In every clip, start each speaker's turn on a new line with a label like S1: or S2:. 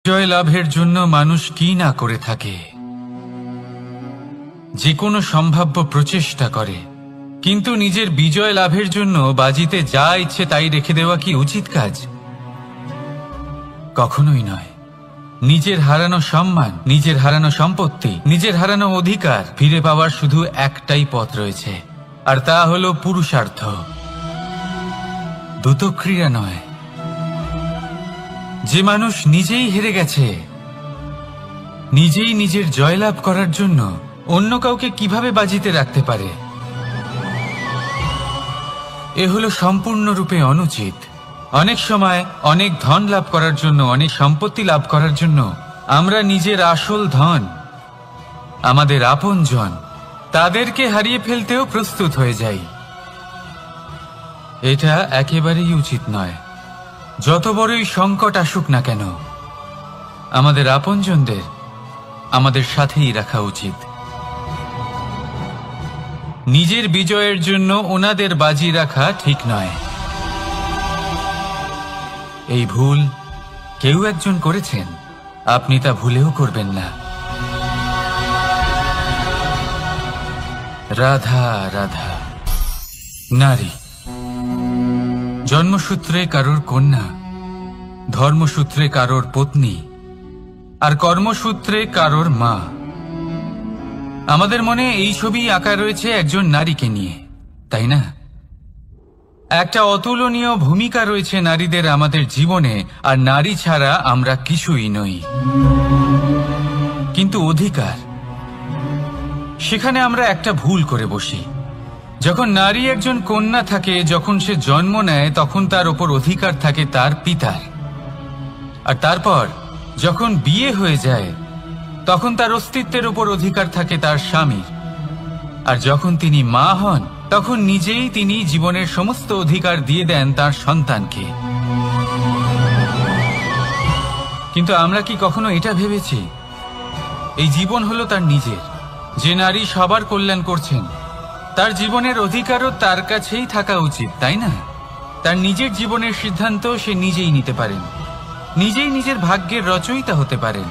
S1: বিজয় লাভের জন্য মানুষ কি না করে থাকে, যে কোনো সম্ভাব্য প্রচেষ্টা করে, কিন্তু নিজের বিজয় লাভের জন্য বাজিতে যা ইচ্ছে তাই রেখে দেওয়া কি উচিত কাজ? কখনোই নয়। নিজের হারানো সম্মান, নিজের হারানো সম্পত্তি, নিজের হারানো অধিকার ফিরে পাওয়ার শুধু একটাই পথ রয়েছে, আর তা হলো পুরুষার্থ, দ্রুতক্রিয়া নয়। যে মানুষ নিজেই হেরে গেছে, নিজেই নিজের জয়লাভ করার জন্য অন্য কাউকে কিভাবে বাজিতে রাখতে পারে? এ হলো সম্পূর্ণরূপে অনুচিত। অনেক সময় অনেক ধন লাভ করার জন্য, অনেক সম্পত্তি লাভ করার জন্য আমরা নিজের আসল ধন, আমাদের আপনজন, তাদেরকে হারিয়ে ফেলতেও প্রস্তুত হয়ে যাই। এটা একেবারেই উচিত নয়। যত বড়ই সংকট আসুক না কেন, আমাদের আপনজনদের আমাদের সাথেই রাখা উচিত। নিজের বিজয়ের জন্য ওনাদের বাজি রাখা ঠিক নয়। এই ভুল কেউ একজন করেছেন, আপনি তা ভুলেও করবেন না। রাধা রাধা। নারী জন্মসূত্রে কারোর কন্যা, ধর্মসূত্রে কারোর পত্নী, আর কর্মসূত্রে কারোর মা। আমাদের মনে এই ছবি আঁকা রয়েছে একজন নারীকে নিয়ে, তাই না? একটা অতুলনীয় ভূমিকা রয়েছে নারীদের আমাদের জীবনে, আর নারী ছাড়া আমরা কিছুই নই। কিন্তু অধিকার, সেখানে আমরা একটা ভুল করে বসি। যখন নারী একজন কন্যা থাকে, যখন সে জন্ম নেয়, তখন তার ওপর অধিকার থাকে তার পিতার। আর তারপর যখন বিয়ে হয়ে যায়, তখন তার অস্তিত্বের উপর অধিকার থাকে তার স্বামীর। আর যখন তিনি মা হন, তখন নিজেই তিনি জীবনের সমস্ত অধিকার দিয়ে দেন তার সন্তানকে। কিন্তু আমরা কি কখনো এটা ভেবেছি, এই জীবন হলো তার নিজের? যে নারী সবার কল্যাণ করছেন, তার জীবনের অধিকারও তার কাছেই থাকা উচিত, তাই না? তার নিজের জীবনের সিদ্ধান্ত সে নিজেই নিতে পারেন, নিজেই নিজের ভাগ্যের রচয়িতা হতে পারেন।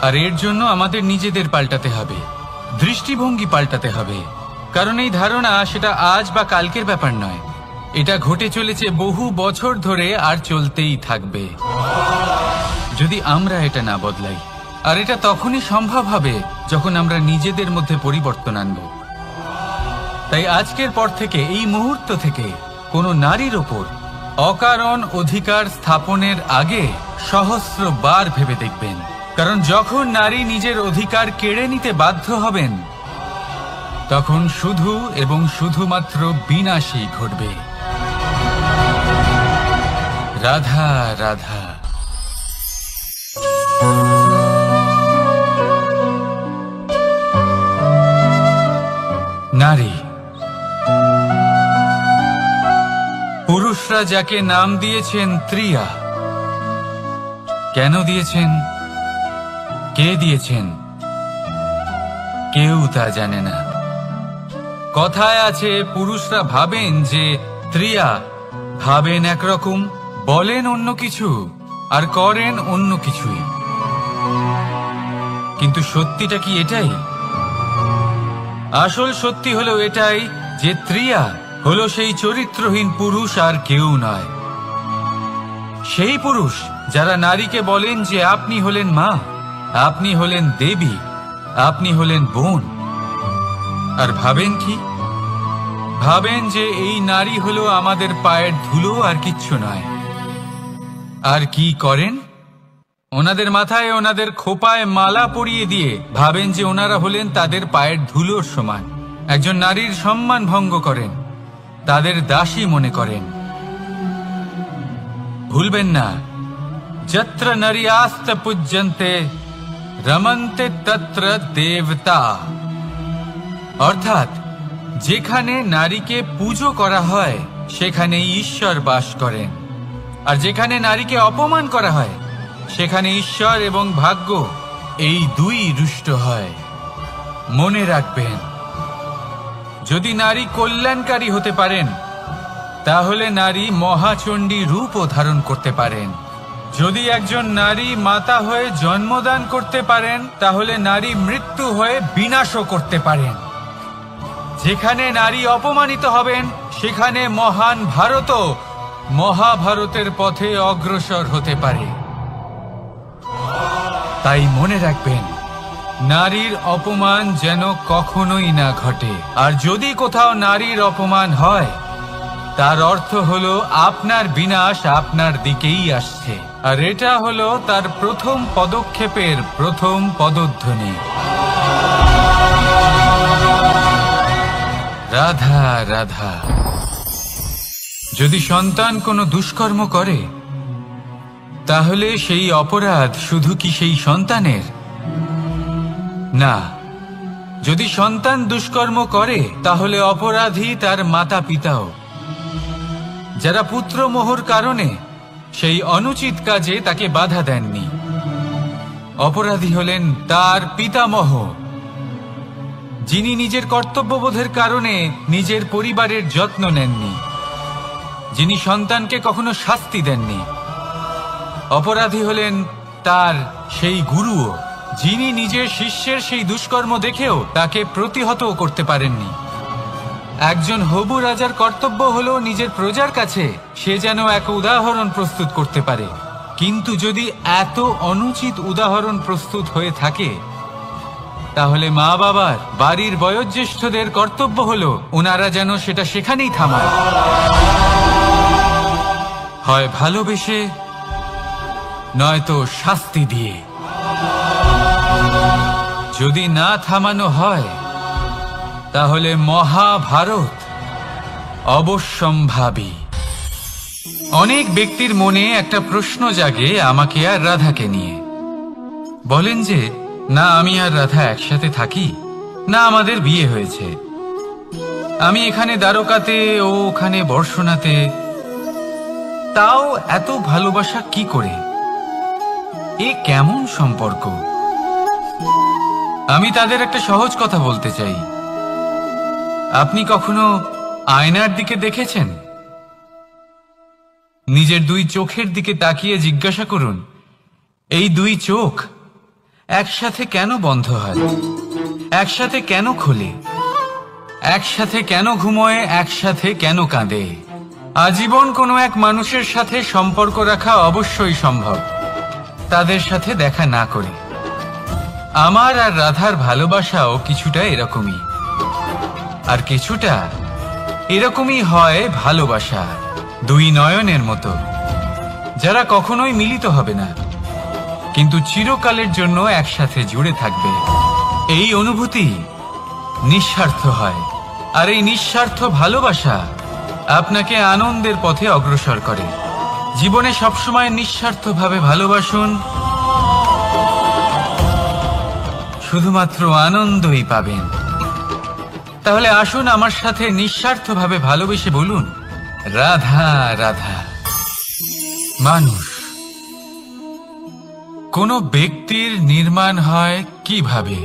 S1: আর এর জন্য আমাদের নিজেদের পাল্টাতে হবে, দৃষ্টিভঙ্গি পাল্টাতে হবে। কারণ এই ধারণা সেটা আজ বা কালকের ব্যাপার নয়, এটা ঘটে চলেছে বহু বছর ধরে, আর চলতেই থাকবে যদি আমরা এটা না বদলাই। আর এটা তখনই সম্ভব হবে যখন আমরা নিজেদের মধ্যে পরিবর্তন আনব। তাই আজকের পর থেকে, এই মুহূর্ত থেকে, কোনো নারীর ওপর অকারণ অধিকার স্থাপনের আগে সহস্রবার ভেবে দেখবেন। কারণ যখন নারী নিজের অধিকার কেড়ে নিতে বাধ্য হবেন, তখন শুধু এবং শুধুমাত্র বিনাশই ঘটবে। রাধা রাধা। নারী, পুরুষরা যাকে নাম দিয়েছেন ত্রিয়া, কেন দিয়েছেন, কে দিয়েছেন, কেউ তা জানে না। কথায় আছে, পুরুষরা ভাবেন যে ত্রিয়া, ভাবেন একরকম, বলেন অন্য কিছু, আর করেন অন্য কিছুই। কিন্তু সত্যিটা কি এটাই? আসল সত্যি হলো এটাই যে ত্রিয়া হলো সেই চরিত্রহীন পুরুষ, আর কেউ নয়। সেই পুরুষ যারা নারীকে বলেন যে আপনি হলেন মা, আপনি হলেন দেবী, আপনি হলেন বোন। আর ভাবেন কি? ভাবেন যে এই নারী হলো আমাদের পায়ের ধুলো, আর কিচ্ছু নয়। আর কি করেন? ওনাদের মাথায়, ওনাদের খোপায় মালা পরিয়ে দিয়ে ভাবেন যে ওনারা হলেন তাদের পায়ের ধুলোর সমান। একজন নারীর সম্মান ভঙ্গ করেন, তাদের দাসী মনে করেন। ভুলবেন না, যত্র নারীয়াস্ত পূজ্যন্তে রমন্তে তত্র দেবতা। অর্থাৎ যেখানে নারীকে পুজো করা হয়, সেখানে ঈশ্বর বাস করেন। আর যেখানে নারীকে অপমান করা হয়, সেখানে ঈশ্বর এবং ভাগ্য এই দুই রুষ্ট হয়। মনে রাখবেন, যদি নারী কল্যাণকারী হতে পারেন, তাহলে নারী মহাচণ্ডী রূপও ধারণ করতে পারেন। যদি একজন নারী মাতা হয়ে জন্মদান করতে পারেন, তাহলে নারী মৃত্যু হয়ে বিনাশও করতে পারেন। যেখানে নারী অপমানিত হবেন, সেখানে মহান ভারতও মহাভারতের পথে অগ্রসর হতে পারে। তাই মনে রাখবেন, নারীর অপমান যেন কখনোই না ঘটে। আর যদি কোথাও নারীর অপমান হয়, তার অর্থ হলো আপনার বিনাশ আপনার দিকেই আসছে। আর এটা হলো তার প্রথম পদক্ষেপের প্রথম পদধ্বনি। রাধা রাধা। যদি সন্তান কোনো দুষ্কর্ম করে, তাহলে সেই অপরাধ শুধু কি সেই সন্তানের? না, যদি সন্তান দুষ্কর্ম করে, তাহলে অপরাধী তার মাতা পিতাও, যারা পুত্রমোহর কারণে সেই অনুচিত কাজে তাকে বাধা দেননি। অপরাধী হলেন তার পিতামহ, যিনি নিজের কর্তব্যবোধের কারণে নিজের পরিবারের যত্ন নেননি, যিনি সন্তানকে কখনো শাস্তি দেননি। অপরাধী হলেন তার সেই গুরুও, যিনি নিজের শিষ্যের সেই দুষ্কর্ম দেখেও তাকে প্রতিহত করতে পারেননি। একজন হবু রাজার কর্তব্য হলো নিজের প্রজার কাছে সে যেন এক উদাহরণ প্রস্তুত করতে পারে। কিন্তু যদি এত অনুচিত উদাহরণ প্রস্তুত হয়ে থাকে, তাহলে মা বাবার, বাড়ির বয়োজ্যেষ্ঠদের কর্তব্য হলো ওনারা যেন সেটা সেখানেই থামায়, হয় ভালোবেসে, নয়তো শাস্তি দিয়ে। যদি না থামানো হয়, তাহলে মহাভারত অবশ্যম্ভাবী। অনেক ব্যক্তির মনে একটা প্রশ্ন জাগে আমাকে আর রাধাকে নিয়ে। বলেন যে, না আমি আর রাধা একসাথে থাকি, না আমাদের বিয়ে হয়েছে। আমি এখানে দ্বারকাতে, ও ওখানে বর্ষণাতে, তাও এত ভালোবাসা কি করে? এ কেমন সম্পর্ক? আমি তাদের একটা সহজ কথা বলতে চাই। আপনি কখনো আয়নার দিকে দেখেছেন? নিজের দুই চোখের দিকে তাকিয়ে জিজ্ঞাসা করুন, এই দুই চোখ একসাথে কেন বন্ধ হয়, একসাথে কেন খোলে, একসাথে কেন ঘুমোয়, একসাথে কেন কাঁদে? আজীবন কোনো এক মানুষের সাথে সম্পর্ক রাখা অবশ্যই সম্ভব, তাদের সাথে দেখা না করে। আমার আর রাধার ভালোবাসাও কিছুটা এরকমই, আর কিছুটা এরকমই হয় ভালোবাসা দুই নয়নের মতো, যারা কখনোই মিলিত হবে না, কিন্তু চিরকালের জন্য একসাথে জুড়ে থাকবে। এই অনুভূতি নিঃস্বার্থ হয়, আর এই নিঃস্বার্থ ভালোবাসা আপনাকে আনন্দের পথে অগ্রসর করে। জীবনে সবসময় নিঃস্বার্থভাবে ভালোবাসুন, শুধুমাত্র আনন্দই পাবেন। তাহলে আসুন আমার সাথে নিঃস্বার্থভাবে ভালোবেসে বলুন, রাধা রাধা। মানুষ, কোন ব্যক্তির নির্মাণ হয় কিভাবে?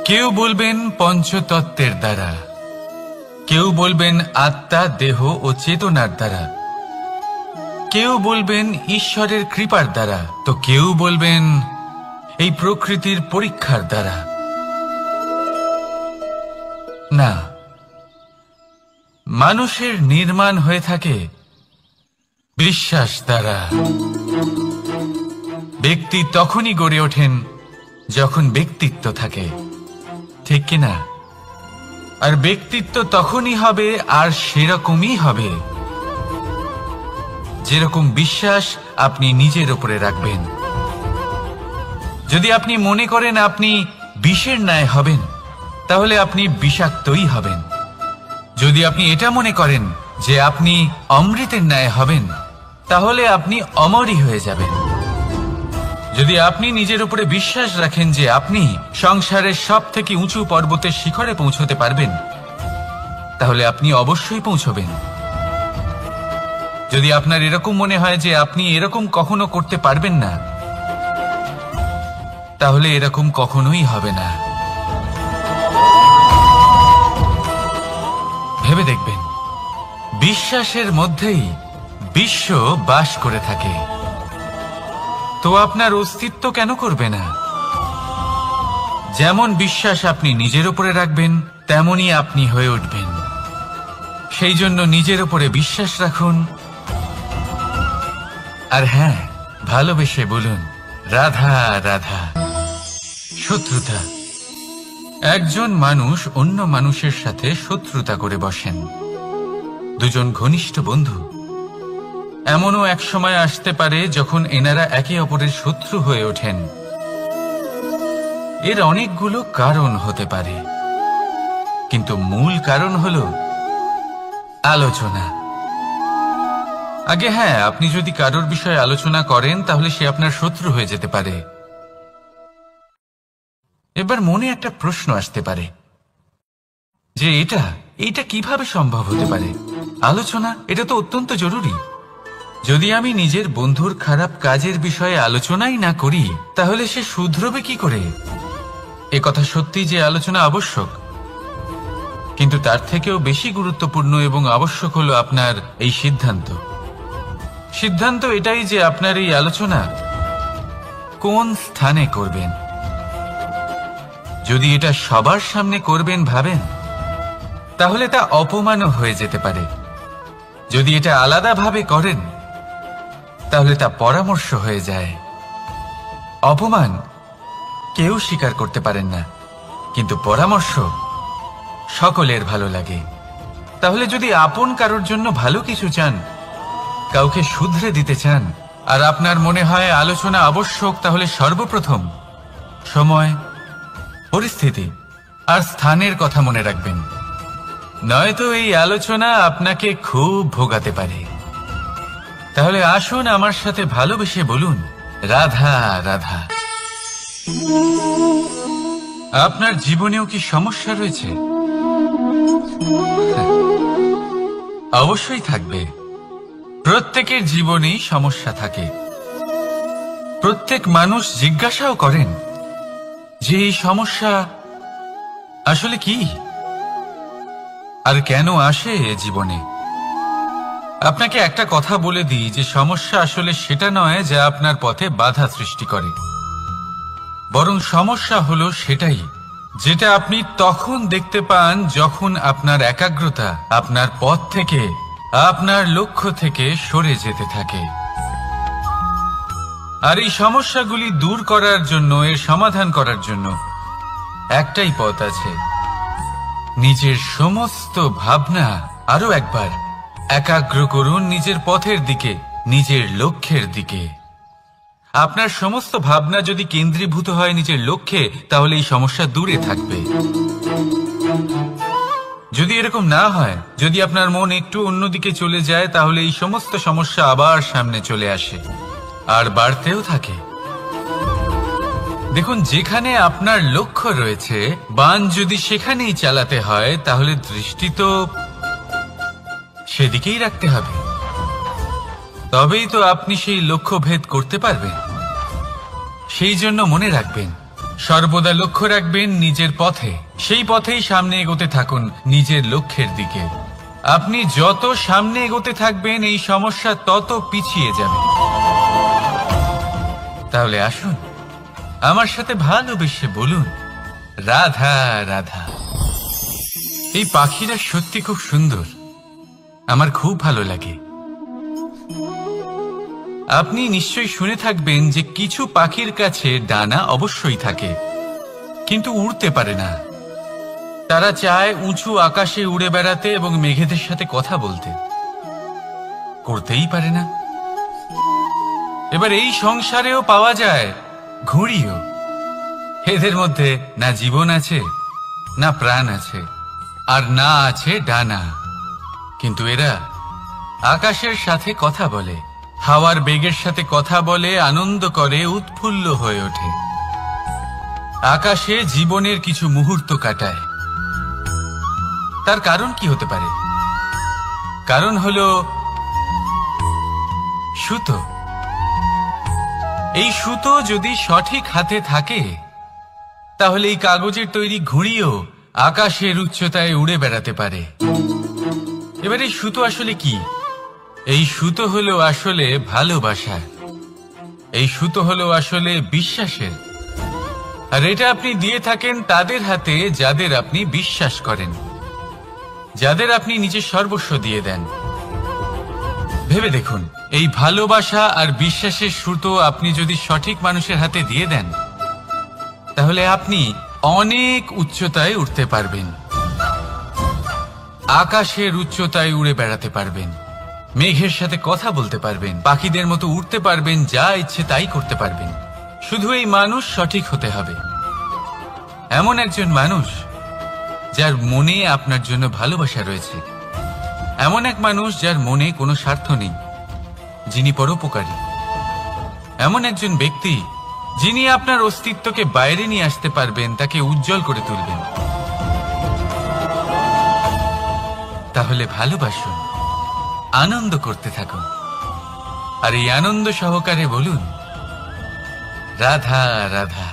S1: কেউ বলবেন পঞ্চতত্ত্বের দ্বারা, কেউ বলবেন আত্মা, দেহ ও চেতনার দ্বারা, কেউ বলবেন ঈশ্বরের কৃপার দ্বারা, তো কেউ বলবেন এই প্রকৃতির পরীক্ষার দ্বারা। না, মানুষের নির্মাণ হয়ে থাকে বিশ্বাস দ্বারা। ব্যক্তি তখনই গড়ে ওঠেন যখন ব্যক্তিত্ব থাকে, ঠিক কিনা? আর ব্যক্তিত্ব তখনই হবে, আর সেরকমই হবে যেরকম বিশ্বাস আপনি নিজের উপরে রাখবেন। যদি আপনি মনে করেন আপনি বিষের ন্যায় হবেন, তাহলে আপনি বিষাক্তই হবেন। যদি আপনি এটা মনে করেন যে আপনি অমৃতের ন্যায় হবেন, তাহলে আপনি অমরই হয়ে যাবেন। যদি আপনি নিজের উপরে বিশ্বাস রাখেন যে আপনি সংসারের সব থেকে উঁচু পর্বতের শিখরে পৌঁছতে পারবেন, তাহলে আপনি অবশ্যই পৌঁছবেন। যদি আপনার এরকম মনে হয় যে আপনি এরকম কখনো করতে পারবেন না, তাহলে এরকম কখনোই হবে না। ভেবে দেখবেন, বিশ্বাসের মধ্যেই বিশ্ব বাস করে থাকে। তো আপনার অস্তিত্ব কেন করবে না? যেমন বিশ্বাস আপনি নিজের উপরে রাখবেন, তেমনই আপনি হয়ে উঠবেন। সেই জন্য নিজের উপরে বিশ্বাস রাখুন। আর হ্যাঁ, ভালোবেসে বলুন রাধা রাধা। শত্রুতা। একজন মানুষ অন্য মানুষের সাথে শত্রুতা করে বসেন, দুজন ঘনিষ্ঠ বন্ধু। এমনও এক সময় আসতে পারে যখন এনারা একে অপরের শত্রু হয়ে ওঠেন। এর অনেকগুলো কারণ হতে পারে, কিন্তু মূল কারণ হলো আলোচনা। আগে হ্যাঁ, আপনি যদি কারোর বিষয়ে আলোচনা করেন তাহলে সে আপনার শত্রু হয়ে যেতে পারে। এবার মনে একটা প্রশ্ন আসতে পারে যে এটা কিভাবে সম্ভব হতে পারে? আলোচনা, এটা তো অত্যন্ত জরুরি। যদি আমি নিজের বন্ধুর খারাপ কাজের বিষয়ে আলোচনাই না করি তাহলে সে শুধরবে কি করে? এ কথা সত্যি যে আলোচনা আবশ্যক, কিন্তু তার থেকেও বেশি গুরুত্বপূর্ণ এবং আবশ্যক হলো আপনার এই সিদ্ধান্ত। সিদ্ধান্ত এটাই যে আপনার এই আলোচনা কোন স্থানে করবেন। যদি এটা সবার সামনে করবেন ভাবেন, তাহলে তা অপমানও হয়ে যেতে পারে। যদি এটা আলাদাভাবে করেন তাহলে তা পরামর্শ হয়ে যায়। অপমান কেউ স্বীকার করতে পারেন না, কিন্তু পরামর্শ সকলের ভালো লাগে। তাহলে যদি আপন কারোর জন্য ভালো কিছু চান, কাউকে শুধরে দিতে চান, আর আপনার মনে হয় আলোচনা আবশ্যক, তাহলে সর্বপ্রথম সময়, পরিস্থিতি আর স্থানের কথা মনে রাখবেন। নয়তো এই আলোচনা আপনাকে খুব ভোগাতে পারে। তাহলে আসুন আমার সাথে ভালোবেসে বলুন রাধা রাধা। আপনার জীবনেও কি সমস্যা রয়েছে? অবশ্যই থাকবে। প্রত্যেকের জীবনেই সমস্যা থাকে। প্রত্যেক মানুষ জিজ্ঞাসাও করেন যে এই সমস্যা আসলে কি আর কেন আসে জীবনে। আপনাকে একটা কথা বলে দিই যে সমস্যা আসলে সেটা নয় যা আপনার পথে বাধা সৃষ্টি করে, বরং সমস্যা হলো সেটাই যেটা আপনি তখন দেখতে পান যখন আপনার একাগ্রতা আপনার পথ থেকে, আপনার লক্ষ্য থেকে সরে যেতে থাকে। আর এই সমস্যাগুলি দূর করার জন্য, এর সমাধান করার জন্য একটাই পথ আছে। নিজের সমস্ত ভাবনা আরো একবার একাগ্র করুন নিজের পথের দিকে, নিজের লক্ষ্যের দিকে। আপনার সমস্ত ভাবনা যদি কেন্দ্রীভূত হয় নিজের লক্ষ্যে, তাহলে এই সমস্যা দূরে থাকবে। যদি এরকম না হয়, যদি আপনার মন একটু অন্যদিকে চলে যায়, তাহলে এই সমস্ত সমস্যা আবার সামনে চলে আসে আর বাড়তেও থাকে। দেখুন, যেখানে আপনার লক্ষ্য রয়েছে, বাণ যদি সেখানেই চালাতে হয়, তাহলে দৃষ্টি তো সেদিকেই রাখতে হবে। তবেই তো আপনি সেই লক্ষ্য ভেদ করতে পারবেন। সেই জন্য মনে রাখবেন, সর্বদা লক্ষ্য রাখবেন নিজের পথে, সেই পথেই সামনে এগোতে থাকুন নিজের লক্ষ্যের দিকে। আপনি যত সামনে এগোতে থাকবেন এই সমস্যা তত পিছিয়ে যাবে। তাহলে আসুন আমার সাথে ভালোবেসে বলুন রাধা রাধা। এই পাখিরা সত্যি খুব সুন্দর, আমার খুব ভালো লাগে। আপনি নিশ্চয়ই শুনে থাকবেন যে কিছু পাখির কাছে ডানা অবশ্যই থাকে, কিন্তু উড়তে পারে না। তারা চায় উঁচু আকাশে উড়ে বেড়াতে এবং মেঘেদের সাথে কথা বলতে, করতেই পারে না। এবার এই সংসারেও পাওয়া যায় ঘুড়িও। এদের মধ্যে না জীবন আছে, না প্রাণ আছে, আর না আছে ডানা, কিন্তু এরা আকাশের সাথে কথা বলে, হাওয়ার বেগের সাথে কথা বলে, আনন্দ করে, উৎফুল্ল হয়ে ওঠে। আকাশে জীবনের কিছু মুহূর্ত কাটায়। তার কারণ কি হতে পারে? কারণ হলো সুতো। এই সুতো যদি সঠিক হাতে থাকে, তাহলে এই কাগজের তৈরি ঘুড়িও আকাশের উচ্চতায় উড়ে বেড়াতে পারে। এবার এই সুতো আসলে কি? এই সুতো হলো আসলে ভালোবাসা, এই সুতো হলো আসলে বিশ্বাসের। আর এটা আপনি দিয়ে থাকেন তাদের হাতে যাদের আপনি বিশ্বাস করেন, যাদের আপনি নিজের সর্বস্ব দিয়ে দেন। ভেবে দেখুন, এই ভালোবাসা আর বিশ্বাসের সুতো আপনি যদি সঠিক মানুষের হাতে দিয়ে দেন, তাহলে আপনি অনেক উচ্চতায় উঠতে পারবেন, আকাশের উচ্চতায় উড়ে বেড়াতে পারবেন, মেঘের সাথে কথা বলতে পারবেন, পাখিদের মতো উড়তে পারবেন, যা ইচ্ছে তাই করতে পারবেন। শুধু এই মানুষ সঠিক হতে হবে, এমন একজন মানুষ যার মনে আপনার জন্য ভালোবাসা রয়েছে, এমন এক মানুষ যার মনে কোনো স্বার্থ নেই, যিনি পরোপকারী, এমন একজন ব্যক্তি যিনি আপনার অস্তিত্বকে বাইরে নিয়ে আসতে পারবেন, তাকে উজ্জ্বল করে তুলবেন। তাহলে ভালোবাসুন, আনন্দ করতে থাকুন, আর এই আনন্দ সহকারে বলুন, রাধা রাধা।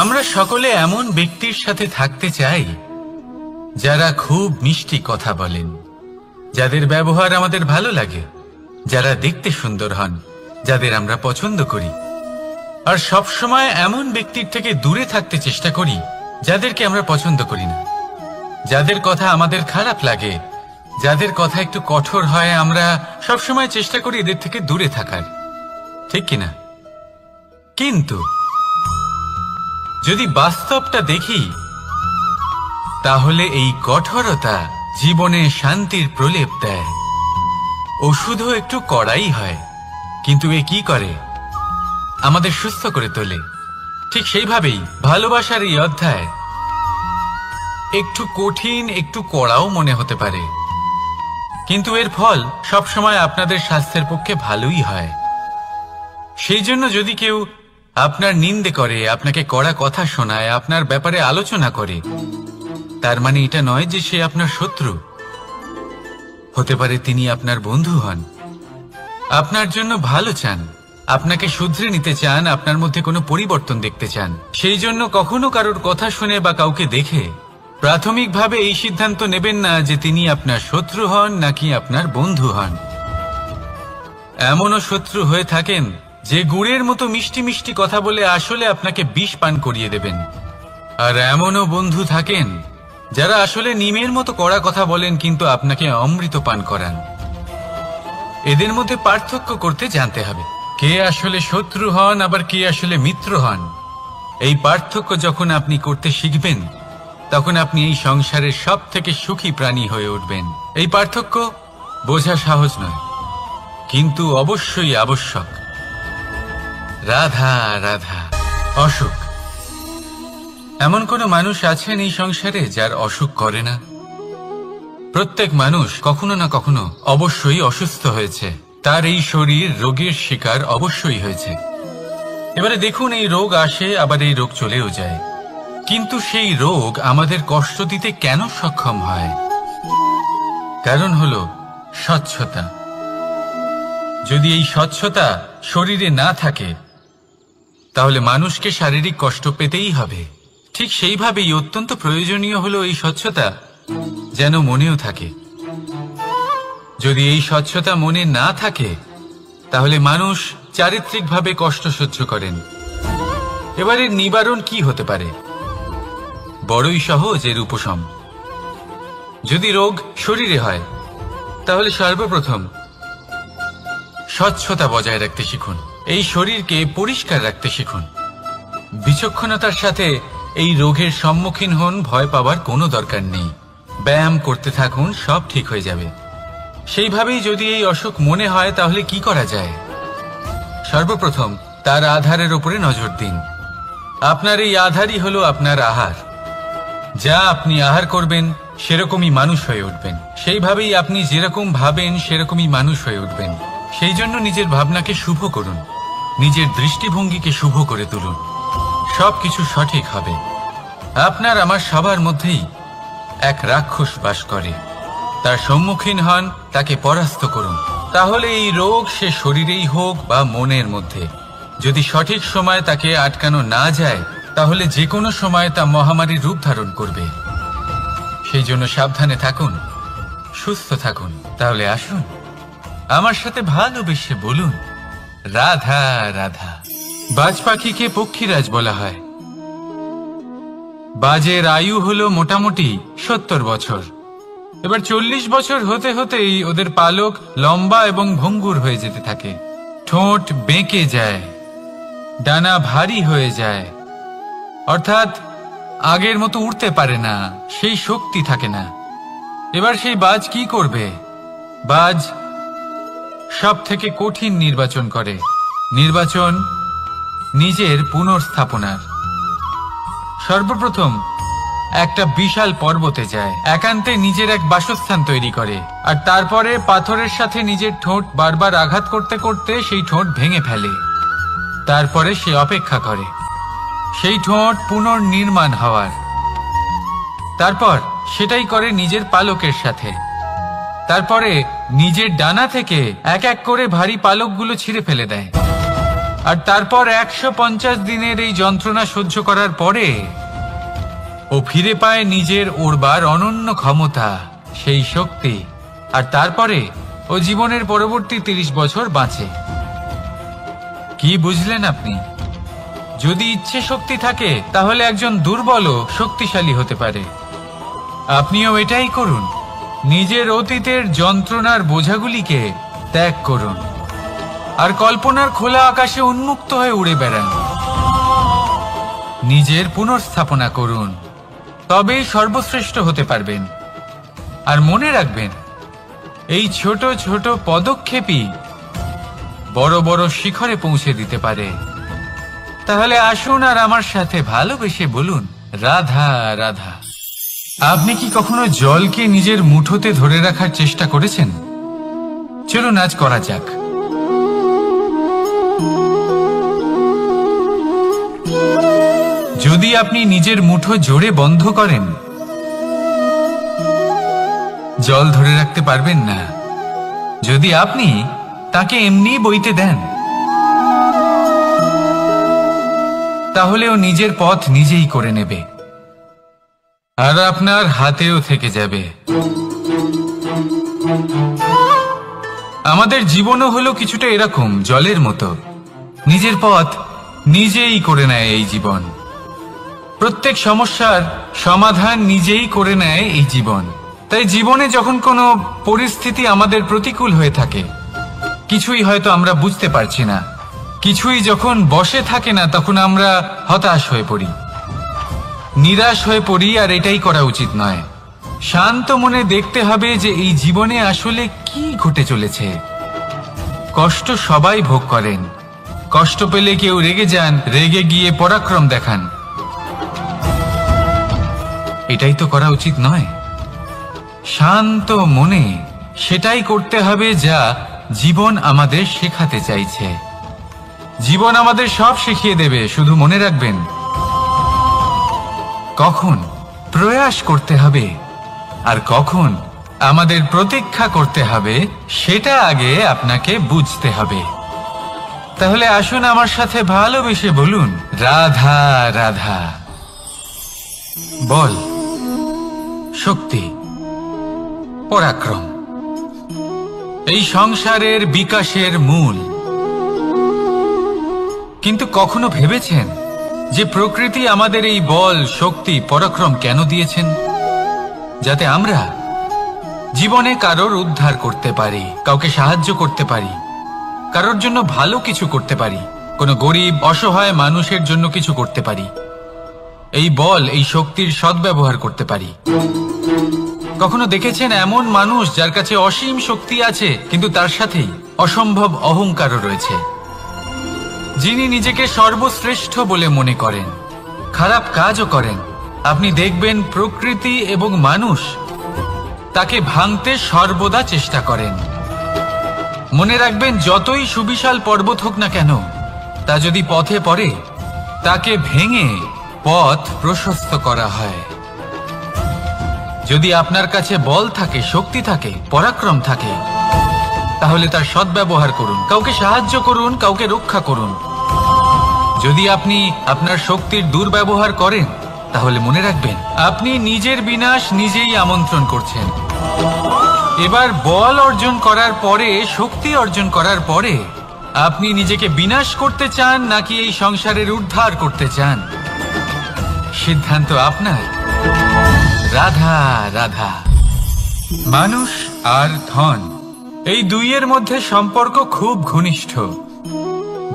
S1: আমরা সকলে এমন ব্যক্তির সাথে থাকতে চাই যারা খুব মিষ্টি কথা বলেন, যাদের ব্যবহার আমাদের ভালো লাগে, যারা দেখতে সুন্দর হন, যাদের আমরা পছন্দ করি। আর সবসময় এমন ব্যক্তির থেকে দূরে থাকতে চেষ্টা করি যাদেরকে আমরা পছন্দ করি না, যাদের কথা আমাদের খারাপ লাগে, যাদের কথা একটু কঠোর হয়। আমরা সবসময় চেষ্টা করি এদের থেকে দূরে থাকার, ঠিক কিনা? কিন্তু যদি বাস্তবটা দেখি, তাহলে এই কঠোরতা জীবনে শান্তির প্রলেপ দেয়। ওষুধও একটু কড়াই হয়, কিন্তু এ কি করে? আমাদের সুস্থ করে তোলে। ঠিক সেইভাবেই ভালোবাসার এই অধ্যায় একটু কঠিন, একটু কড়াও মনে হতে পারে, কিন্তু এর ফল সবসময় আপনাদের স্বাস্থ্যের পক্ষে ভালোই হয়। সেই জন্য যদি কেউ আপনার নিন্দে করে, আপনাকে কড়া কথা শোনায়, আপনার ব্যাপারে আলোচনা করে, তার মানে এটা নয় যে সে আপনার শত্রু। হতে পারে তিনি আপনার বন্ধু হন, আপনার জন্য ভালো চান, আপনাকে শুধরে নিতে চান, আপনার মধ্যে কোনো পরিবর্তন দেখতে চান। সেই জন্য কখনো কারোর কথা শুনে বা কাউকে দেখে প্রাথমিকভাবে এই সিদ্ধান্ত নেবেন না যে তিনি আপনার শত্রু হন নাকি আপনার বন্ধু হন। এমনও শত্রু হয়ে থাকেন যে গুড়ের মতো মিষ্টি মিষ্টি কথা বলে আসলে আপনাকে বিষ পান করিয়ে দেবেন। আর এমনও বন্ধু থাকেন যারা আসলে নিমের মতো কড়া কথা বলেন কিন্তু আপনাকে অমৃত পান করান। এদের মধ্যে পার্থক্য করতে জানতে হবে, কে আসলে শত্রু হন আবার কে আসলে মিত্র হন। এই পার্থক্য যখন আপনি করতে শিখবেন, তখন আপনি এই সংসারের সব থেকে সুখী প্রাণী হয়ে উঠবেন। এই পার্থক্য বোঝা সহজ নয়, কিন্তু অবশ্যই আবশ্যক। রাধা রাধা। অসুখ। এমন কোন মানুষ আছেন এই সংসারে যার অসুখ করে না? প্রত্যেক মানুষ কখনো না কখনো অবশ্যই অসুস্থ হয়েছে, তার এই শরীর রোগের শিকার অবশ্যই হয়েছে। এবারে দেখুন, এই রোগ আসে আবার এই রোগ চলেও যায়, কিন্তু সেই রোগ আমাদের কষ্ট দিতে কেন সক্ষম হয়? কারণ হলো স্বচ্ছতা। যদি এই স্বচ্ছতা শরীরে না থাকে, তাহলে মানুষকে শারীরিক কষ্ট পেতেই হবে। ঠিক সেইভাবেই অত্যন্ত প্রয়োজনীয় হলো এই স্বচ্ছতা যেন মনেও থাকে। যদি এই স্বচ্ছতা মনে না থাকে, তাহলে মানুষ চারিত্রিকভাবে কষ্ট সহ্য করেন। এবারে নিবারণ কি হতে পারে? বড়ই সহজ এর উপশম। যদি রোগ শরীরে হয়, তাহলে সর্বপ্রথম স্বচ্ছতা বজায় রাখতে শিখুন, এই শরীরকে পরিষ্কার রাখতে শিখুন। বিচক্ষণতার সাথে এই রোগের সম্মুখীন হন, ভয় পাবার কোনো দরকার নেই। ব্যায়াম করতে থাকুন, সব ঠিক হয়ে যাবে। সেইভাবেই যদি এই অসুখ মনে হয়, তাহলে কি করা যায়? সর্বপ্রথম তার আধারের উপরে নজর দিন। আপনার এই আধারই হলো আপনার আহার। যা আপনি আহার করবেন সেরকমই মানুষ হয়ে উঠবেন। সেইভাবেই আপনি যেরকম ভাবেন সেরকমই মানুষ হয়ে উঠবেন। সেই জন্য নিজের ভাবনাকে শুভ করুন, নিজের দৃষ্টিভঙ্গিকে শুভ করে তুলুন, সবকিছু সঠিক হবে। আপনার আমার সবার মধ্যেই এক রাক্ষস বাস করে, তার সম্মুখীন হন, তাকে পরাস্ত করুন। তাহলে এই রোগ সে শরীরেই হোক বা মনের মধ্যে, যদি সঠিক সময় তাকে আটকানো না যায়, তাহলে যে কোনো সময় তা মহামারীর রূপ ধারণ করবে। সেই জন্য সাবধানে থাকুন, সুস্থ থাকুন। তাহলে আসুন আমার সাথে ভালোবেসে বলুন রাধা রাধা। বাজ পাখিকে পক্ষীরাজ বলা হয়। বাজের আয়ু হলো মোটামুটি 70 বছর। এবার 40 বছর হতে হতেই ওদের পালক লম্বা এবং ভঙ্গুর হয়ে যেতে থাকে, ঠোঁট বেঁকে যায়, ডানা ভারী হয়ে যায়, অর্থাৎ আগের মতো উড়তে পারে না, সেই শক্তি থাকে না। এবার সেই বাজ কি করবে? বাজ সব থেকে কঠিন নির্বাচন করে, নির্বাচন নিজের পুনর্স্থাপনার। সর্বপ্রথম একটা বিশাল পর্বতে যায়, একান্তে নিজের এক বাসস্থান তৈরি করে, আর তারপরে পাথরের সাথে নিজের ঠোঁট বারবার আঘাত করতে করতে সেই ঠোঁট ভেঙে ফেলে। তারপরে সে অপেক্ষা করে সেই ঠোঁট পুনর্নির্মাণ হওয়ার। তারপর সেটাই করে নিজের পালকের সাথে। তারপরে নিজের ডানা থেকে এক এক করে ভারী পালকগুলো ছিঁড়ে ফেলে দেয়। আর তারপর 150 দিনের এই যন্ত্রণা সহ্য করার পরে ও ফিরে পায় নিজের ওড়বার অনন্য ক্ষমতা, সেই শক্তি। আর তারপরে ও জীবনের পরবর্তী 30 বছর বাঁচে। কি বুঝলেন আপনি? যদি ইচ্ছে শক্তি থাকে তাহলে একজন দুর্বলও শক্তিশালী হতে পারে। আপনিও এটাই করুন, নিজের অতীতের যন্ত্রণার বোঝাগুলিকে ত্যাগ করুন আর কল্পনার খোলা আকাশে উন্মুক্ত হয়ে উড়ে বেড়ান। নিজের পুনর্স্থাপনা করুন, তবেই সর্বশ্রেষ্ঠ হতে পারবেন। আর মনে রাখবেন, এই ছোট ছোট পদক্ষেপই বড় বড় শিখরে পৌঁছে দিতে পারে। তাহলে আসুন আর আমার সাথে ভালোবেসে বলুন রাধা রাধা। আপনি কি কখনো জলকে নিজের মুঠোতে ধরে রাখার চেষ্টা করেছেন? চলুন আজ করা যাক। যদি আপনি নিজের মুঠো জোরে বন্ধ করেন, জল ধরে রাখতে পারবেন না। যদি আপনি তাকে এমনি বইতে দেন, তাহলে ও নিজের পথ নিজেই করে নেবে আর আপনার হাতেও থেকে যাবে। আমাদের জীবনও হলো কিছুটা এরকম, জলের মতো। নিজের পথ নিজেই করে নেয় এই জীবন। প্রত্যেক সমস্যার সমাধান নিজেই করে নেয় এই জীবন। তাই জীবনে যখন কোনো পরিস্থিতি আমাদের প্রতিকূল হয়ে থাকে, কিছুই হয়তো আমরা বুঝতে পারছি না, কিছুই যখন বসে থাকে না, তখন আমরা হতাশ হয়ে পড়ি, নিরাশ হয়ে পড়ি। আর এটাই করা উচিত নয়। শান্ত মনে দেখতে হবে যে এই জীবনে আসলে কি ঘটে চলেছে। কষ্ট সবাই ভোগ করেন। কষ্ট পেলে কেউ রেগে যান, রেগে গিয়ে পরাক্রম দেখান। এটাই তো করা উচিত নয়। শান্ত মনে সেটাই করতে হবে যা জীবন আমাদের শেখাতে চাইছে। জীবন আমাদের সব শিখিয়ে দেবে, শুধু মনে রাখবেন কখন প্রয়াস করতে হবে আর কখন আমাদের প্রতীক্ষা করতে হবে, সেটা আগে আপনাকে বুঝতে হবে। তাহলে আসুন আমার সাথে ভালোবেসে বলুন রাধা রাধা। বল, শক্তি, পরাক্রম এই সংসারের বিকাশের মূল। কিন্তু কখনো ভেবেছেন যে প্রকৃতি আমাদের এই বল, শক্তি, পরাক্রম কেন দিয়েছেন? যাতে আমরা জীবনে কারোর উদ্ধার করতে পারি, কাউকে সাহায্য করতে পারি, কারোর জন্য ভালো কিছু করতে পারি, কোনো গরিব অসহায় মানুষের জন্য কিছু করতে পারি। এই বল, এই শক্তির সদ্ব্যবহার করতে পারি। কখনো দেখেছেন এমন মানুষ যার কাছে অসীম শক্তি আছে, কিন্তু তার সাথেই অসম্ভব অহংকারও রয়েছে? যিনি নিজেকে সর্বশ্রেষ্ঠ বলে মনে করেন, খারাপ কাজও করেন। আপনি দেখবেন প্রকৃতি এবং মানুষ তাকে ভাঙতে সর্বদা চেষ্টা করেন। মনে রাখবেন, যতই সুবিশাল পর্বত হোক না কেন, তা যদি পথে পড়ে, তাকে ভেঙে পথ প্রশস্ত করা হয়। যদি আপনার কাছে বল থাকে, শক্তি থাকে, পরাক্রম থাকে, তাহলে তার সদ্ব্যবহার করুন, কাউকে সাহায্য করুন, কাউকে রক্ষা করুন। যদি আপনি আপনার শক্তির দুর্ব্যবহার করেন, তাহলে মনে রাখবেন আপনি নিজের বিনাশ নিজেই আমন্ত্রণ করছেন। এবার বল অর্জন করার পরে, শক্তি অর্জন করার পরে আপনি নিজেকে বিনাশ করতে চান নাকি এই সংসারের উদ্ধার করতে চান, সিদ্ধান্ত আপনার। রাধা রাধা। মানুষ আর ধন, এই দুইয়ের মধ্যে সম্পর্ক খুব ঘনিষ্ঠ।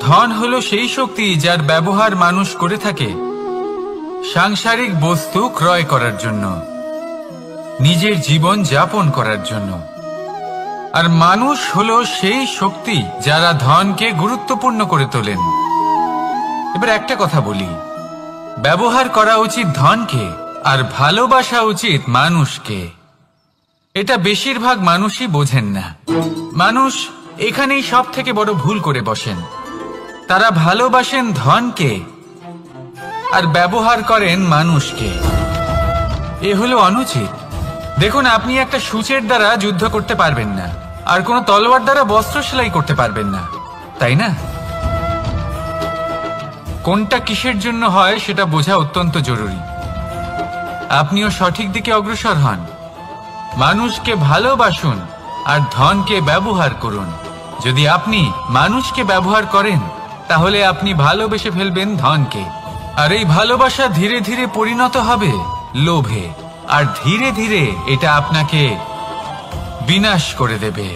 S1: ধন হলো সেই শক্তি যার ব্যবহার মানুষ করে থাকে সাংসারিক বস্তু ক্রয় করার জন্য, নিজের জীবন যাপন করার জন্য। আর মানুষ হলো সেই শক্তি যারা ধনকে গুরুত্বপূর্ণ করে তোলেন। এবার একটা কথা বলি, ব্যবহার করা উচিত ধনকে আর ভালোবাসা উচিত মানুষকে। এটা বেশিরভাগ মানুষই বোঝেন না। মানুষ এখানেই সব থেকে বড় ভুল করে বসেন। তারা ভালোবাসেন ধনকে আর ব্যবহার করেন মানুষকে। এ হলো অনুচিত। দেখুন, আপনি একটা সূচের দ্বারা যুদ্ধ করতে পারবেন না, আর কোনো তলোয়ার দ্বারা বস্ত্র সেলাই করতে পারবেন না, তাই না? কোনটা কিসের জন্য হয় সেটা বোঝা অত্যন্ত জরুরি। আপনিও সঠিক দিকে অগ্রসর হন। মানুষকে ভালোবাসুন আর ধনকে ব্যবহার করুন। যদি আপনি মানুষকে ব্যবহার করেন তাহলে আপনি ভালোবেসে ফেলবেন ধনকে, আর এই ভালোবাসা ধীরে ধীরে পরিণত হবে লোভে, আর ধীরে ধীরে এটা আপনাকে বিনাশ করে দেবে।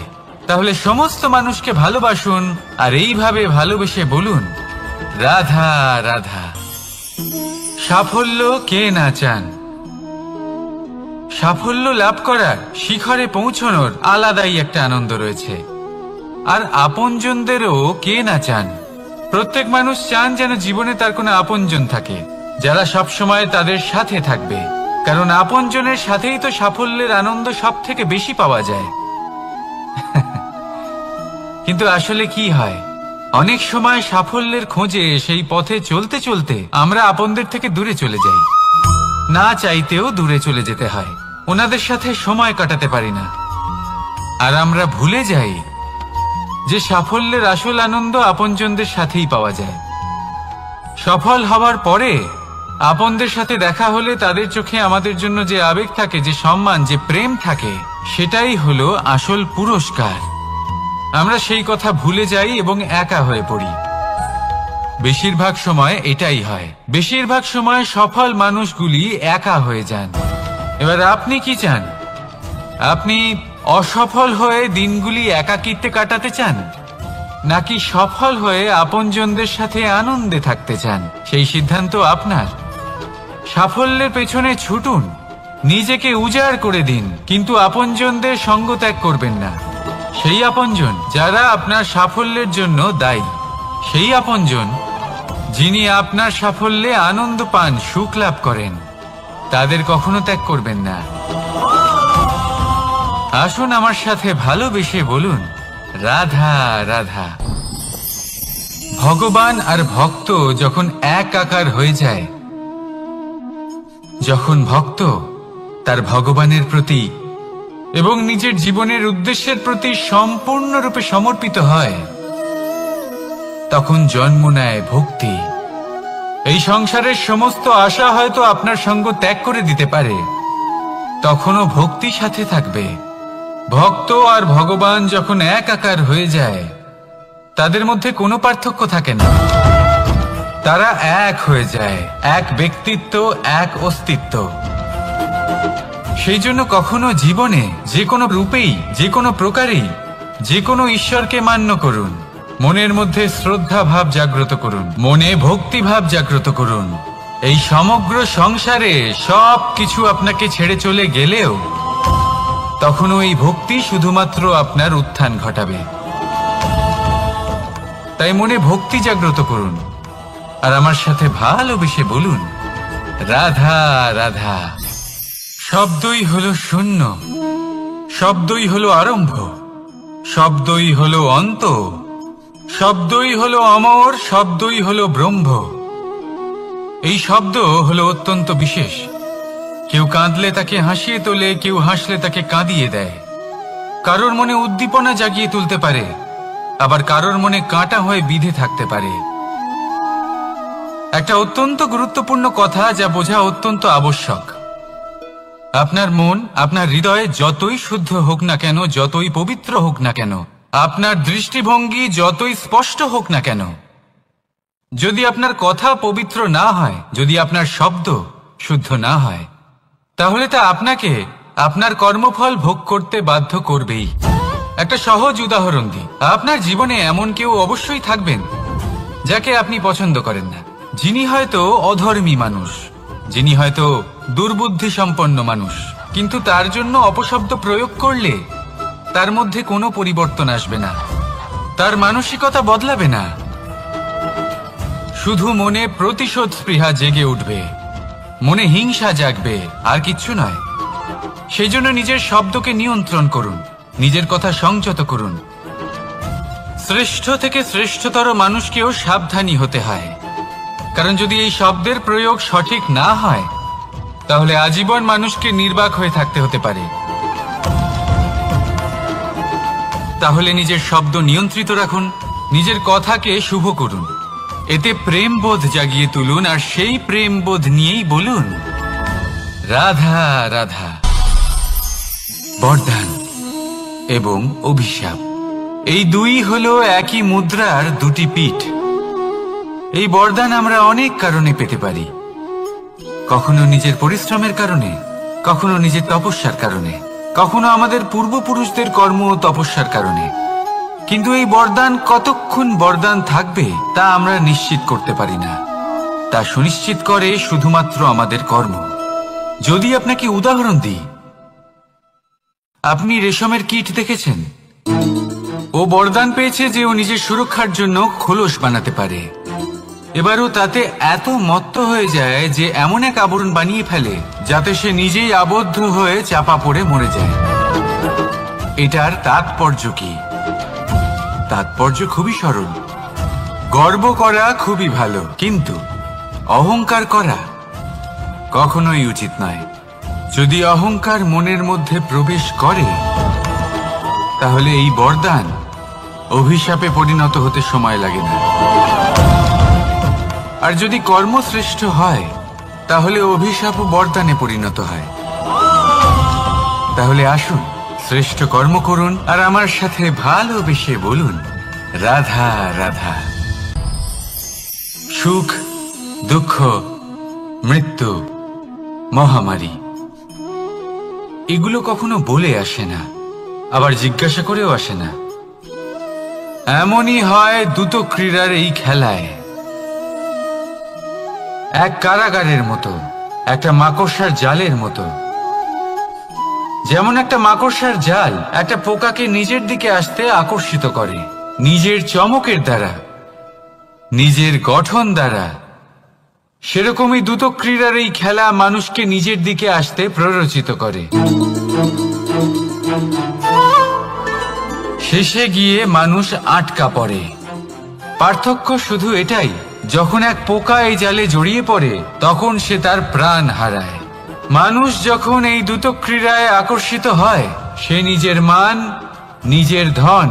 S1: তাহলে সমস্ত মানুষকে ভালোবাসুন আর এইভাবে ভালোবেসে বলুন, রাধা রাধা। সাফল্য কে না চান? সাফল্য লাভ করার, শিখরে পৌঁছানোর আলাদাই একটা আনন্দ রয়েছে। আর আপনজনদেরও কে না চান? প্রত্যেক মানুষ চান যেন জীবনে তার কোনো আপনজন থাকে যারা সবসময় তাদের সাথে থাকবে, কারণ আপনজনের সাথেই তো সাফল্যের আনন্দ সব থেকে বেশি পাওয়া যায়। কিন্তু আসলে কি হয়, অনেক সময় সাফল্যের খোঁজে সেই পথে চলতে চলতে আমরা আপনদের থেকে দূরে চলে যাই। না চাইতেও দূরে চলে যেতে হয়, ওনাদের সাথে সময় কাটাতে পারি না। আর আমরা ভুলে যাই যে সাফল্যের আসল আনন্দ আপনজনদের সাথেই পাওয়া যায়। সফল হওয়ার পরে আপনদের সাথে দেখা হলে তাদের চোখে আমাদের জন্য যে আবেগ থাকে, যে সম্মান, যে প্রেম থাকে, সেটাই হলো আসল পুরস্কার। আমরা সেই কথা ভুলে যাই এবং একা হয়ে পড়ি। বেশিরভাগ সময় এটাই হয়। বেশিরভাগ সময় সফল মানুষগুলি একা হয়ে যান। এবার আপনি কি চান? আপনি অসফল হয়ে দিনগুলি একাকিত্বে কাটাতে চান, নাকি সফল হয়ে আপনজনদের সাথে আনন্দে থাকতে চান? সেই সিদ্ধান্ত আপনার। সাফল্যের পেছনে ছুটুন, নিজেকে উজাড় করে দিন, কিন্তু আপনজনদের সঙ্গ ত্যাগ করবেন না। সেই আপনজন যারা আপনার সাফল্যের জন্য দায়ী, সেই আপনজন যিনি আপনার সাফল্যে আনন্দ পান, সুখ লাভ করেন, তাদের কখনো ত্যাগ করবেন না। আসুন আমার সাথে ভালোবেসে বলুন, রাধা রাধা। ভগবান আর ভক্ত যখন এক আকার হয়ে যায়, যখন ভক্ত তার ভগবানের প্রতি এবং নিজের জীবনের উদ্দেশ্যের প্রতি সম্পূর্ণরূপে সমর্পিত হয়, তখন জন্ম নেয় ভক্তি। এই সংসারের সমস্ত আশা হয়তো আপনার সঙ্গ ত্যাগ করে দিতে পারে, তখনও ভক্তি সাথে থাকবে। ভক্ত আর ভগবান যখন এক আকার হয়ে যায়, তাদের মধ্যে কোনো পার্থক্য থাকে না। তারা এক হয়ে যায়, এক ব্যক্তিত্ব, এক অস্তিত্ব। সেই জন্য কখনো জীবনে যে কোনো রূপেই, যে কোনো প্রকারেই, যে কোনো ঈশ্বরকে মান্য করুন। মনের মধ্যে শ্রদ্ধা ভাব জাগ্রত করুন, মনে ভক্তি ভাব জাগ্রত করুন। এই সমগ্র সংসারে সব কিছু আপনাকে ছেড়ে চলে গেলেও তখনও এই ভক্তি শুধুমাত্র আপনার উত্থান ঘটাবে। তাই মনে ভক্তি জাগ্রত করুন আর আমার সাথে ভালোবেসে বলুন, রাধা রাধা। শব্দই হলো শূন্য, শব্দই হলো আরম্ভ, শব্দই হলো অন্ত, শব্দই হলো অমর, শব্দই হলো ব্রহ্ম। এই শব্দ হলো অত্যন্ত বিশেষ। কেউ কাঁদলে তাকে হাসিয়ে তোলে, কেউ হাসলে তাকে কাঁদিয়ে দেয়। কারোর মনে উদ্দীপনা জাগিয়ে তুলতে পারে, আবার কারোর মনে কাঁটা হয়ে বিঁধে থাকতে পারে। একটা অত্যন্ত গুরুত্বপূর্ণ কথা যা বোঝা অত্যন্ত আবশ্যক। আপনার মন, আপনার হৃদয় যতই শুদ্ধ হোক না কেন, যতই পবিত্র হোক না কেন, আপনার দৃষ্টিভঙ্গি যতই স্পষ্ট হোক না কেন, যদি আপনার কথা পবিত্র না হয়, যদি আপনার শব্দ শুদ্ধ না হয়, তাহলে তা আপনাকে আপনার কর্মফল ভোগ করতে বাধ্য করবেই। একটা সহজ উদাহরণ দিই। আপনার জীবনে এমন কেউ অবশ্যই থাকবেন যাকে আপনি পছন্দ করেন না, যিনি হয়তো অধর্মী মানুষ, যিনি হয়তো দুর্বুদ্ধি সম্পন্ন মানুষ, কিন্তু তার জন্য অপশব্দ প্রয়োগ করলে তার মধ্যে কোনো পরিবর্তন আসবে না, তার মানসিকতা বদলাবে না, শুধু মনে প্রতিশোধ স্পৃহা জেগে উঠবে, মনে হিংসা জাগবে, আর কিচ্ছু নয়। সেই জন্য নিজের শব্দকে নিয়ন্ত্রণ করুন, নিজের কথা সংযত করুন। শ্রেষ্ঠ থেকে শ্রেষ্ঠতর মানুষকেও সাবধানী হতে হয়, কারণ যদি এই শব্দের প্রয়োগ সঠিক না হয়, তাহলে আজীবন মানুষকে নির্বাক হয়ে থাকতে হতে পারে। তাহলে নিজের শব্দ নিয়ন্ত্রিত রাখুন, নিজের কথাকে শুভ করুন, এতে প্রেমবোধ জাগিয়ে তুলুন, আর সেই প্রেমবোধ নিয়েই বলুন রাধা রাধা। বরদান এবং অভিশাপ, এই দুই হলো একই মুদ্রার দুটি পিঠ। এই বরদান আমরা অনেক কারণে পেতে পারি, কখনো নিজের পরিশ্রমের কারণে, কখনো নিজের তপস্যার কারণে, কখনো আমাদের পূর্বপুরুষদের কর্ম ও তপস্যার কারণে। কিন্তু এই বরদান কতক্ষণ বরদান থাকবে তা আমরা নিশ্চিত করতে পারি না, তা সুনিশ্চিত করে শুধুমাত্র আমাদের কর্ম। যদি আপনাকে উদাহরণ দিই, আপনি রেশমের কীট দেখেছেন? ও বরদান পেয়েছে যে ও নিজের সুরক্ষার জন্য খোলস বানাতে পারে। এবারও তাতে এত মত্ত হয়ে যায় যে এমন এক আবরণ বানিয়ে ফেলে যাতে সে নিজেই আবদ্ধ হয়ে চাপা পড়ে মরে যায়। এটার তাৎপর্য কি? তাৎপর্য খুবই সরল। গর্ব করা খুবই ভালো, কিন্তু অহংকার করা কখনোই উচিত নয়। যদি অহংকার মনের মধ্যে প্রবেশ করে, তাহলে এই বরদান অভিশাপে পরিণত হতে সময় লাগে না। আর যদি কর্ম শ্রেষ্ঠ হয়, তাহলে অভিশাপও বরদানে পরিণত হয়। তাহলে আসুন, শ্রেষ্ঠ কর্ম করুন আর আমার সাথে ভালোবেসে বলুন রাধা রাধা। সুখ, দুঃখ, মৃত্যু, মহামারী, এগুলো কখনো বলে আসে না, আবার জিজ্ঞাসা করেও আসে না। এমনই হয় দ্রুত ক্রীড়ার এই খেলায়। এক কারাগারের মতো, একটা মাকড়সার জালের মতো। যেমন একটা মাকড়সার জাল একটা পোকাকে নিজের দিকে আসতে আকর্ষিত করে, নিজের চমকের দ্বারা, নিজের গঠন দ্বারা, সেরকমই দ্রুত ক্রীড়ার এই খেলা মানুষকে নিজের দিকে আসতে প্ররোচিত করে। শেষে গিয়ে মানুষ আটকা পড়ে। পার্থক্য শুধু এটাই, যখন এক পোকা এই জালে জড়িয়ে পড়ে তখন সে তার প্রাণ হারায়। মানুষ যখন এই দ্রুত ক্রীড়ায় আকর্ষিত হয়, সে নিজের মান, নিজের ধন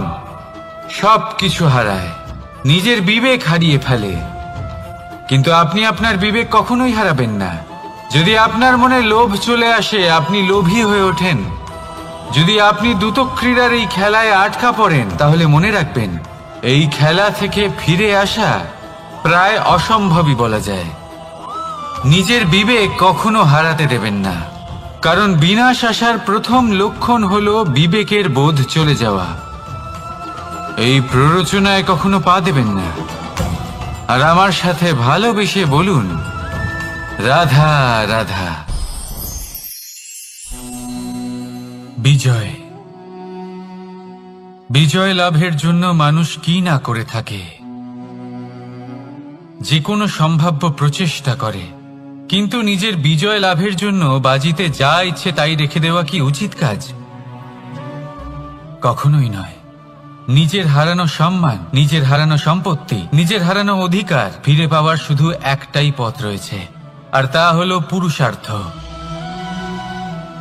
S1: সব কিছু হারায়, নিজের বিবেক হারিয়ে ফেলে। কিন্তু আপনি আপনার বিবেক কখনোই হারাবেন না। যদি আপনার মনে লোভ চলে আসে, আপনি লোভী হয়ে ওঠেন। যদি আপনি দ্রুত ক্রীড়ার এই খেলায় আটকা পড়েন, তাহলে মনে রাখবেন, এই খেলা থেকে ফিরে আসা প্রায় অসম্ভবই বলা যায়। নিজের বিবেক কখনো হারাতে দেবেন না, কারণ বিনাশ আসার প্রথম লক্ষণ হলো বিবেকের বোধ চলে যাওয়া। এই প্ররোচনায় কখনো পা দেবেন না। আর আমার সাথে ভালোবেসে বলুন রাধা রাধা। বিজয়, বিজয় লাভের জন্য মানুষ কি না করে থাকে, যে কোনো সম্ভাব্য প্রচেষ্টা করে। কিন্তু নিজের বিজয় লাভের জন্য বাজিতে যা ইচ্ছে তাই রেখে দেওয়া কি উচিত কাজ? কখনোই নয়। নিজের হারানো সম্মান, নিজের হারানো সম্পত্তি, নিজের হারানো অধিকার ফিরে পাওয়ার শুধু একটাই পথ রয়েছে, আর তা হলো পুরুষার্থ,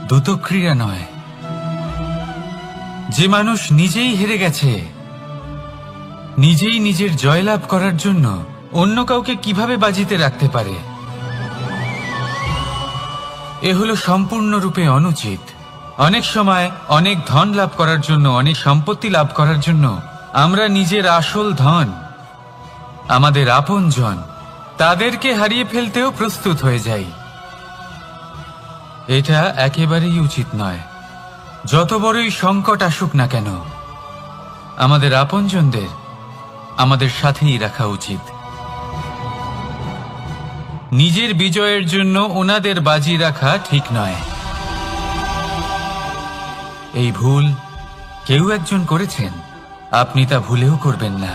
S1: দ্রুত ক্রীড়া নয়। যে মানুষ নিজেই হেরে গেছে, নিজেই নিজের জয়লাভ করার জন্য অন্য কাউকে কিভাবে বাজিতে রাখতে পারে? এ হলো সম্পূর্ণরূপে অনুচিত। অনেক সময় অনেক ধন লাভ করার জন্য, অনেক সম্পত্তি লাভ করার জন্য আমরা নিজের আসল ধন, আমাদের আপনজন, তাদেরকে হারিয়ে ফেলতেও প্রস্তুত হয়ে যাই। এটা একেবারেই উচিত নয়। যত বড়ই সংকট আসুক না কেন, আমাদের আপনজনদের আমাদের সাথেই রাখা উচিত। নিজের বিজয়ের জন্য ওনাদের বাজি রাখা ঠিক নয়। এই ভুল কেউ একজন করেছেন, আপনি তা ভুলেও করবেন না।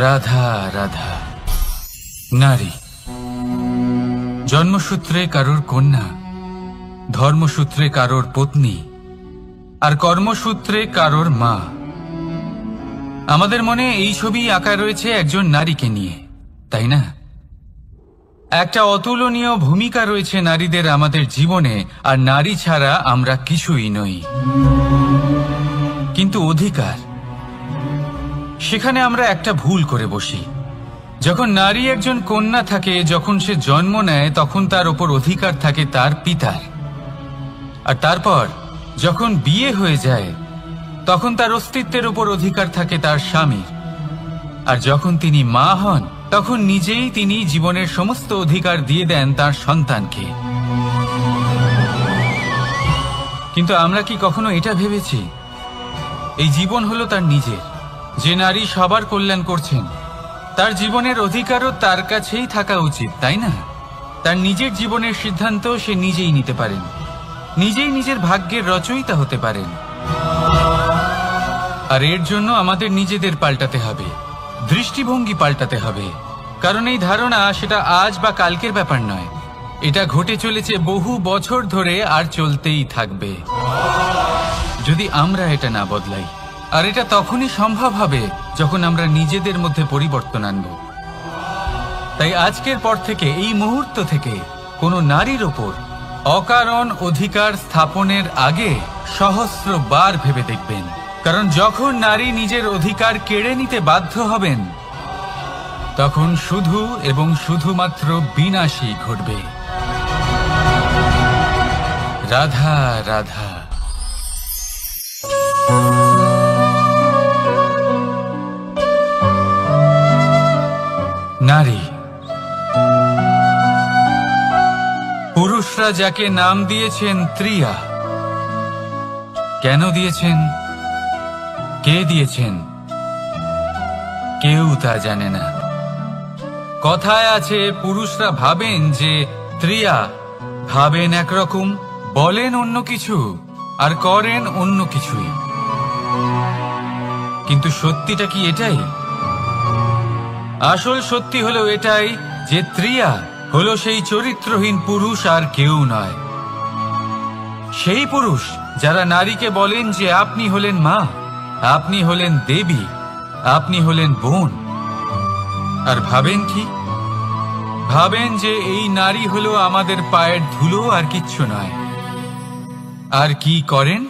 S1: রাধা রাধা। নারী জন্মসূত্রে কারোর কন্যা, ধর্মসূত্রে কারোর পত্নী, আর কর্মসূত্রে কারোর মা। আমাদের মনে এই ছবি আঁকা রয়েছে একজন নারীকে নিয়ে, তাই না? একটা অতুলনীয় ভূমিকা রয়েছে নারীদের আমাদের জীবনে, আর নারী ছাড়া আমরা কিছুই নই। কিন্তু অধিকার, সেখানে আমরা একটা ভুল করে বসি। যখন নারী একজন কন্যা থাকে, যখন সে জন্ম নেয়, তখন তার ওপর অধিকার থাকে তার পিতার। আর তারপর যখন বিয়ে হয়ে যায়, তখন তার অস্তিত্বের উপর অধিকার থাকে তার স্বামীর। আর যখন তিনি মা হন, তখন নিজেই তিনি জীবনের সমস্ত অধিকার দিয়ে দেন তার সন্তানকে। কিন্তু আমরা কি কখনো এটা ভেবেছি এই জীবন হলো তার নিজের? যে নারী সবার কল্যাণ করছেন, তার জীবনের অধিকারও তার কাছেই থাকা উচিত, তাই না? তার নিজের জীবনের সিদ্ধান্ত সে নিজেই নিতে পারেন, নিজেই নিজের ভাগ্যের রচয়িতা হতে পারেন। আর এর জন্য আমাদের নিজেদের পাল্টাতে হবে, দৃষ্টিভঙ্গি পাল্টাতে হবে। কারণ এই ধারণা সেটা আজ বা কালকের ব্যাপার নয়, এটা ঘটে চলেছে বহু বছর ধরে আর চলতেই থাকবে যদি আমরা এটা না বদলাই। আর এটা তখনই সম্ভব হবে যখন আমরা নিজেদের মধ্যে পরিবর্তন আনব। তাই আজকের পর থেকে, এই মুহূর্ত থেকে, কোনো নারীর ওপর অকারণ অধিকার স্থাপনের আগে সহস্রবার ভেবে দেখবেন। কারণ যখন নারী নিজের অধিকার কেড়ে নিতে বাধ্য হবেন, তখন শুধু এবং শুধুমাত্র বিনাশই ঘটবে। রাধা রাধা। নারী, পুরুষরা যাকে নাম দিয়েছেন ত্রিয়া, কেন দিয়েছেন, কে দিয়েছেন, কেউ তা জানে না। কথায় আছে, পুরুষরা ভাবেন যে ত্রিয়া, ভাবেন একরকম, বলেন অন্য কিছু, আর করেন অন্য কিছুই। কিন্তু সত্যিটা কি এটাই? আসল সত্যি হলো এটাই যে ত্রিয়া হলো সেই চরিত্রহীন পুরুষ, আর কেউ নয়। সেই পুরুষ যারা নারীকে বলেন যে আপনি হলেন মা, আপনি হলেন দেবী, আপনি হলেন বোন। আর ভাবেন কি? ভাবেন যে এই নারী হলো আমাদের পায়ের ধুলো, আর কিচ্ছু নয়। আর কি করেন?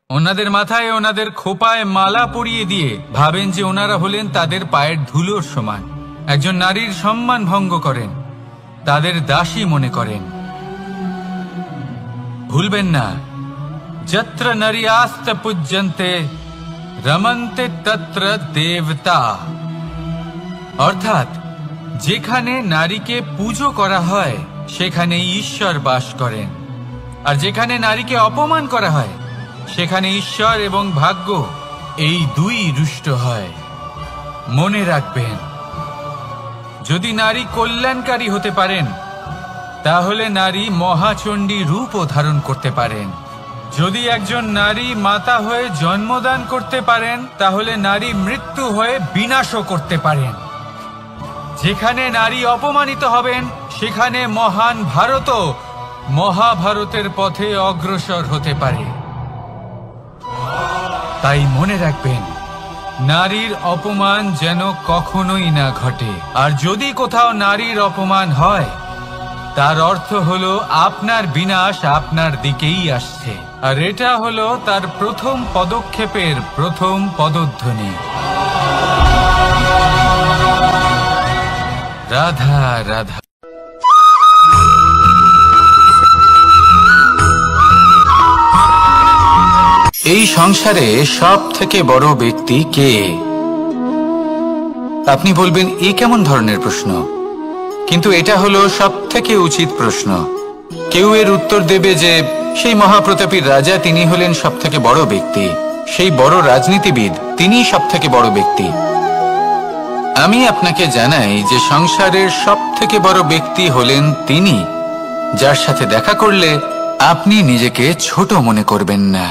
S1: ওনাদের মাথায়, ওনাদের খোপায় মালা পরিয়ে দিয়ে ভাবেন যে ওনারা হলেন তাদের পায়ের ধুলোর সমান। একজন নারীর সম্মান ভঙ্গ করেন, তাদের দাসী মনে করেন। ভুলবেন না, যত্র নারীয়াস্ত পূজ্যন্তে রমন্তে তত্র দেবতা। অর্থাৎ যেখানে নারীকে পুজো করা হয়, সেখানে ঈশ্বর বাস করেন। আর যেখানে নারীকে অপমান করা হয়, সেখানে ঈশ্বর এবং ভাগ্য এই দুই রুষ্ট হয়। মনে রাখবেন, যদি নারী কল্যাণকারী হতে পারেন, তাহলে নারী মহাচণ্ডী রূপও ধারণ করতে পারেন। যদি একজন নারী মাতা হয়ে জন্মদান করতে পারেন, তাহলে নারী মৃত্যু হয়ে বিনাশও করতে পারেন। যেখানে নারী অপমানিত হবেন, সেখানে মহান ভারতও মহাভারতের পথে অগ্রসর হতে পারে। তাই মনে রাখবেন, নারীর অপমান যেন কখনোই না ঘটে। আর যদি কোথাও নারীর অপমান হয়, তার অর্থ হলো আপনার বিনাশ আপনার দিকেই আসছে। আর এটা হলো তার প্রথম পদক্ষেপের প্রথম পদধ্বনি। রাধা রাধা। এই সংসারে সব থেকে বড় ব্যক্তি কে? আপনি বলবেন এ কেমন ধরনের প্রশ্ন, কিন্তু এটা হলো সব থেকে উচিত প্রশ্ন। কেউ এর উত্তর দেবে যে সেই মহাপ্রতাপী রাজা, তিনি হলেন সব থেকে বড় ব্যক্তি, সেই বড় রাজনীতিবিদ, তিনিই সব থেকে বড় ব্যক্তি। আমি আপনাকে জানাই যে সংসারের সব থেকে বড় ব্যক্তি হলেন তিনি, যার সাথে দেখা করলে আপনি নিজেকে ছোট মনে করবেন না।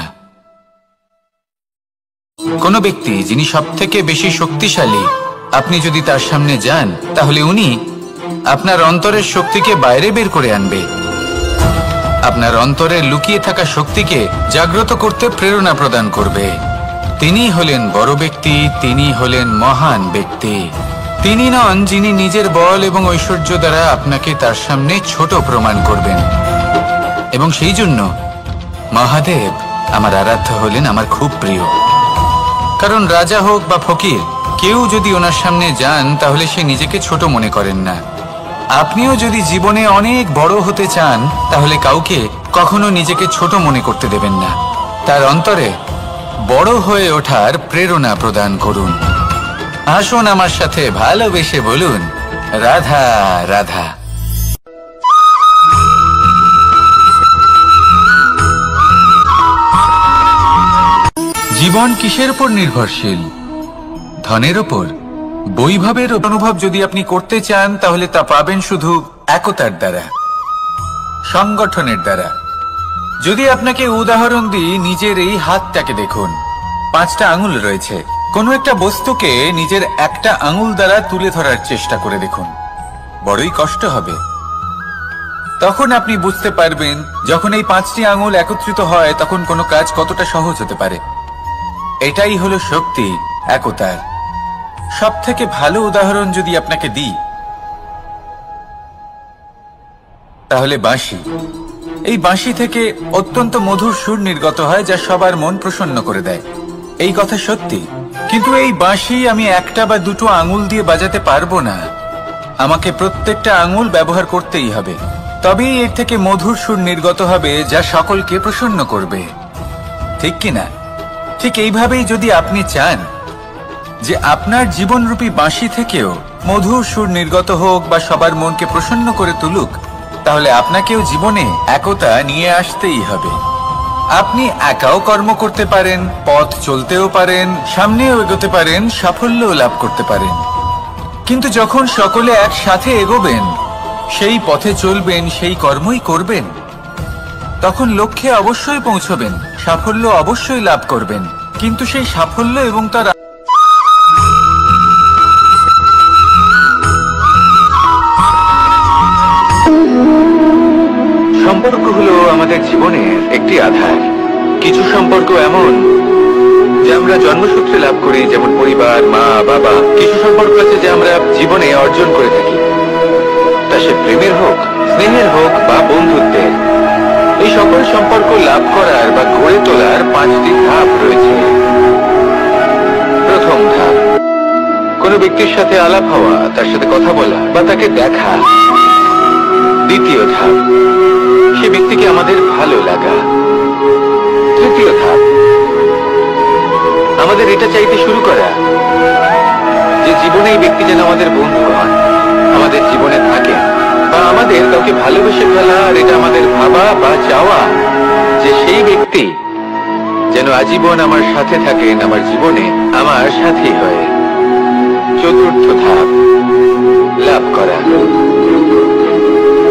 S1: কোন ব্যক্তি যিনি সব থেকে বেশি শক্তিশালী, আপনি যদি তার সামনে যান তাহলে উনি আপনার অন্তরের শক্তিকে বাইরে বের করে আনবে, আপনার অন্তরে লুকিয়ে থাকা শক্তিকে জাগ্রত করতে প্রেরণা প্রদান করবে। তিনি হলেন বড় ব্যক্তি, তিনি হলেন মহান ব্যক্তি। তিনি নন যিনি নিজের বল এবং ঐশ্বর্য দ্বারা আপনাকে তার সামনে ছোট প্রমাণ করবেন। এবং সেই জন্য মহাদেব আমার আরাধ্য হলেন আমার খুব প্রিয়। কারণ রাজা হোক বা ফকির, কেউ যদি ওনার সামনে যান তাহলে সে নিজেকে ছোট মনে করেন না। আপনিও যদি জীবনে অনেক বড় হতে চান তাহলে কাউকে কখনো নিজেকে ছোট মনে করতে দেবেন না। তার অন্তরে বড় হয়ে ওঠার প্রেরণা প্রদান করুন। আসুন আমার সাথে ভালোবেসে বলুন, রাধা রাধা। জীবন কিসের উপর নির্ভরশীল? ধনের উপর, বৈভবের অনুভব যদি আপনি করতে চান তাহলে তা পাবেন শুধু একতার দ্বারা, সংগঠনের দ্বারা। যদি আপনাকে উদাহরণ দিই, নিজের এই হাতটাকে দেখুন, 5টা আঙুল রয়েছে। কোনো একটা বস্তুকে নিজের একটা আঙুল দ্বারা তুলে ধরার চেষ্টা করে দেখুন, বড়ই কষ্ট হবে। তখন আপনি বুঝতে পারবেন যখন এই 5টি আঙুল একত্রিত হয় তখন কোনো কাজ কতটা সহজ হতে পারে। এটাই হলো শক্তি, একতার। সব থেকে ভালো উদাহরণ যদি আপনাকে দিই তাহলে বাঁশি। এই বাঁশি থেকে অত্যন্ত মধুর সুর নির্গত হয় যা সবার মন প্রসন্ন করে দেয়। এই কথা সত্যি, কিন্তু এই বাঁশি আমি একটা বা দুটো আঙুল দিয়ে বাজাতে পারবো না। আমাকে প্রত্যেকটা আঙুল ব্যবহার করতেই হবে, তবেই এর থেকে মধুর সুর নির্গত হবে যা সকলকে প্রসন্ন করবে, ঠিক কিনা? ঠিক এইভাবেই যদি আপনি চান যে আপনার জীবনরূপী বাঁশি থেকেও মধুর সুর নির্গত হোক বা সবার মনকে প্রসন্ন করে তুলুক, তাহলে আপনাকেও জীবনে একতা নিয়ে আসতেই হবে। আপনি একাও কর্ম করতে পারেন, পথ চলতেও পারেন, সামনেও এগোতে পারেন, সাফল্যও লাভ করতে পারেন। কিন্তু যখন সকলে একসাথে এগোবেন, সেই পথে চলবেন, সেই কর্মই করবেন, তখন লক্ষ্যে অবশ্যই পৌঁছবেন, সাফল্য অবশ্যই লাভ করবেন। কিন্তু সেই সাফল্য এবং তার সম্পর্ক হলো আমাদের জীবনের একটি আধার। কিছু সম্পর্ক এমন যে আমরা জন্মসূত্রে লাভ করি, যেমন পরিবার, মা, বাবা। কিছু সম্পর্ক আছে যে আমরা জীবনে অর্জন করে থাকি, তা সে প্রেমের হোক, স্নেহের হোক বা বন্ধুত্বের। এই সকল সম্পর্ক লাভ করার বা গড়ে তোলার 5টি ধাপ রয়েছে। প্রথম ধাপ, কোনো ব্যক্তির সাথে আলাপ হওয়া, তার সাথে কথা বলা বা তাকে দেখা। দ্বিতীয় ধাপ, সে ব্যক্তিকে আমাদের ভালো লাগা। তৃতীয় ধাপ, আমাদের এটা চাইতে শুরু করা যে জীবনে এই ব্যক্তি যেন আমাদের বন্ধু হন, আমাদের জীবনে থাকে, বা আমাদের কাউকে ভালোবেসে ফেলা। আর এটা আমাদের ভাবা বা চাওয়া যে সেই ব্যক্তি যেন আজীবন আমার সাথে থাকেন, আমার জীবনে আমার সাথী হয়ে। চতুর্থ ধাপ, লাভ করা।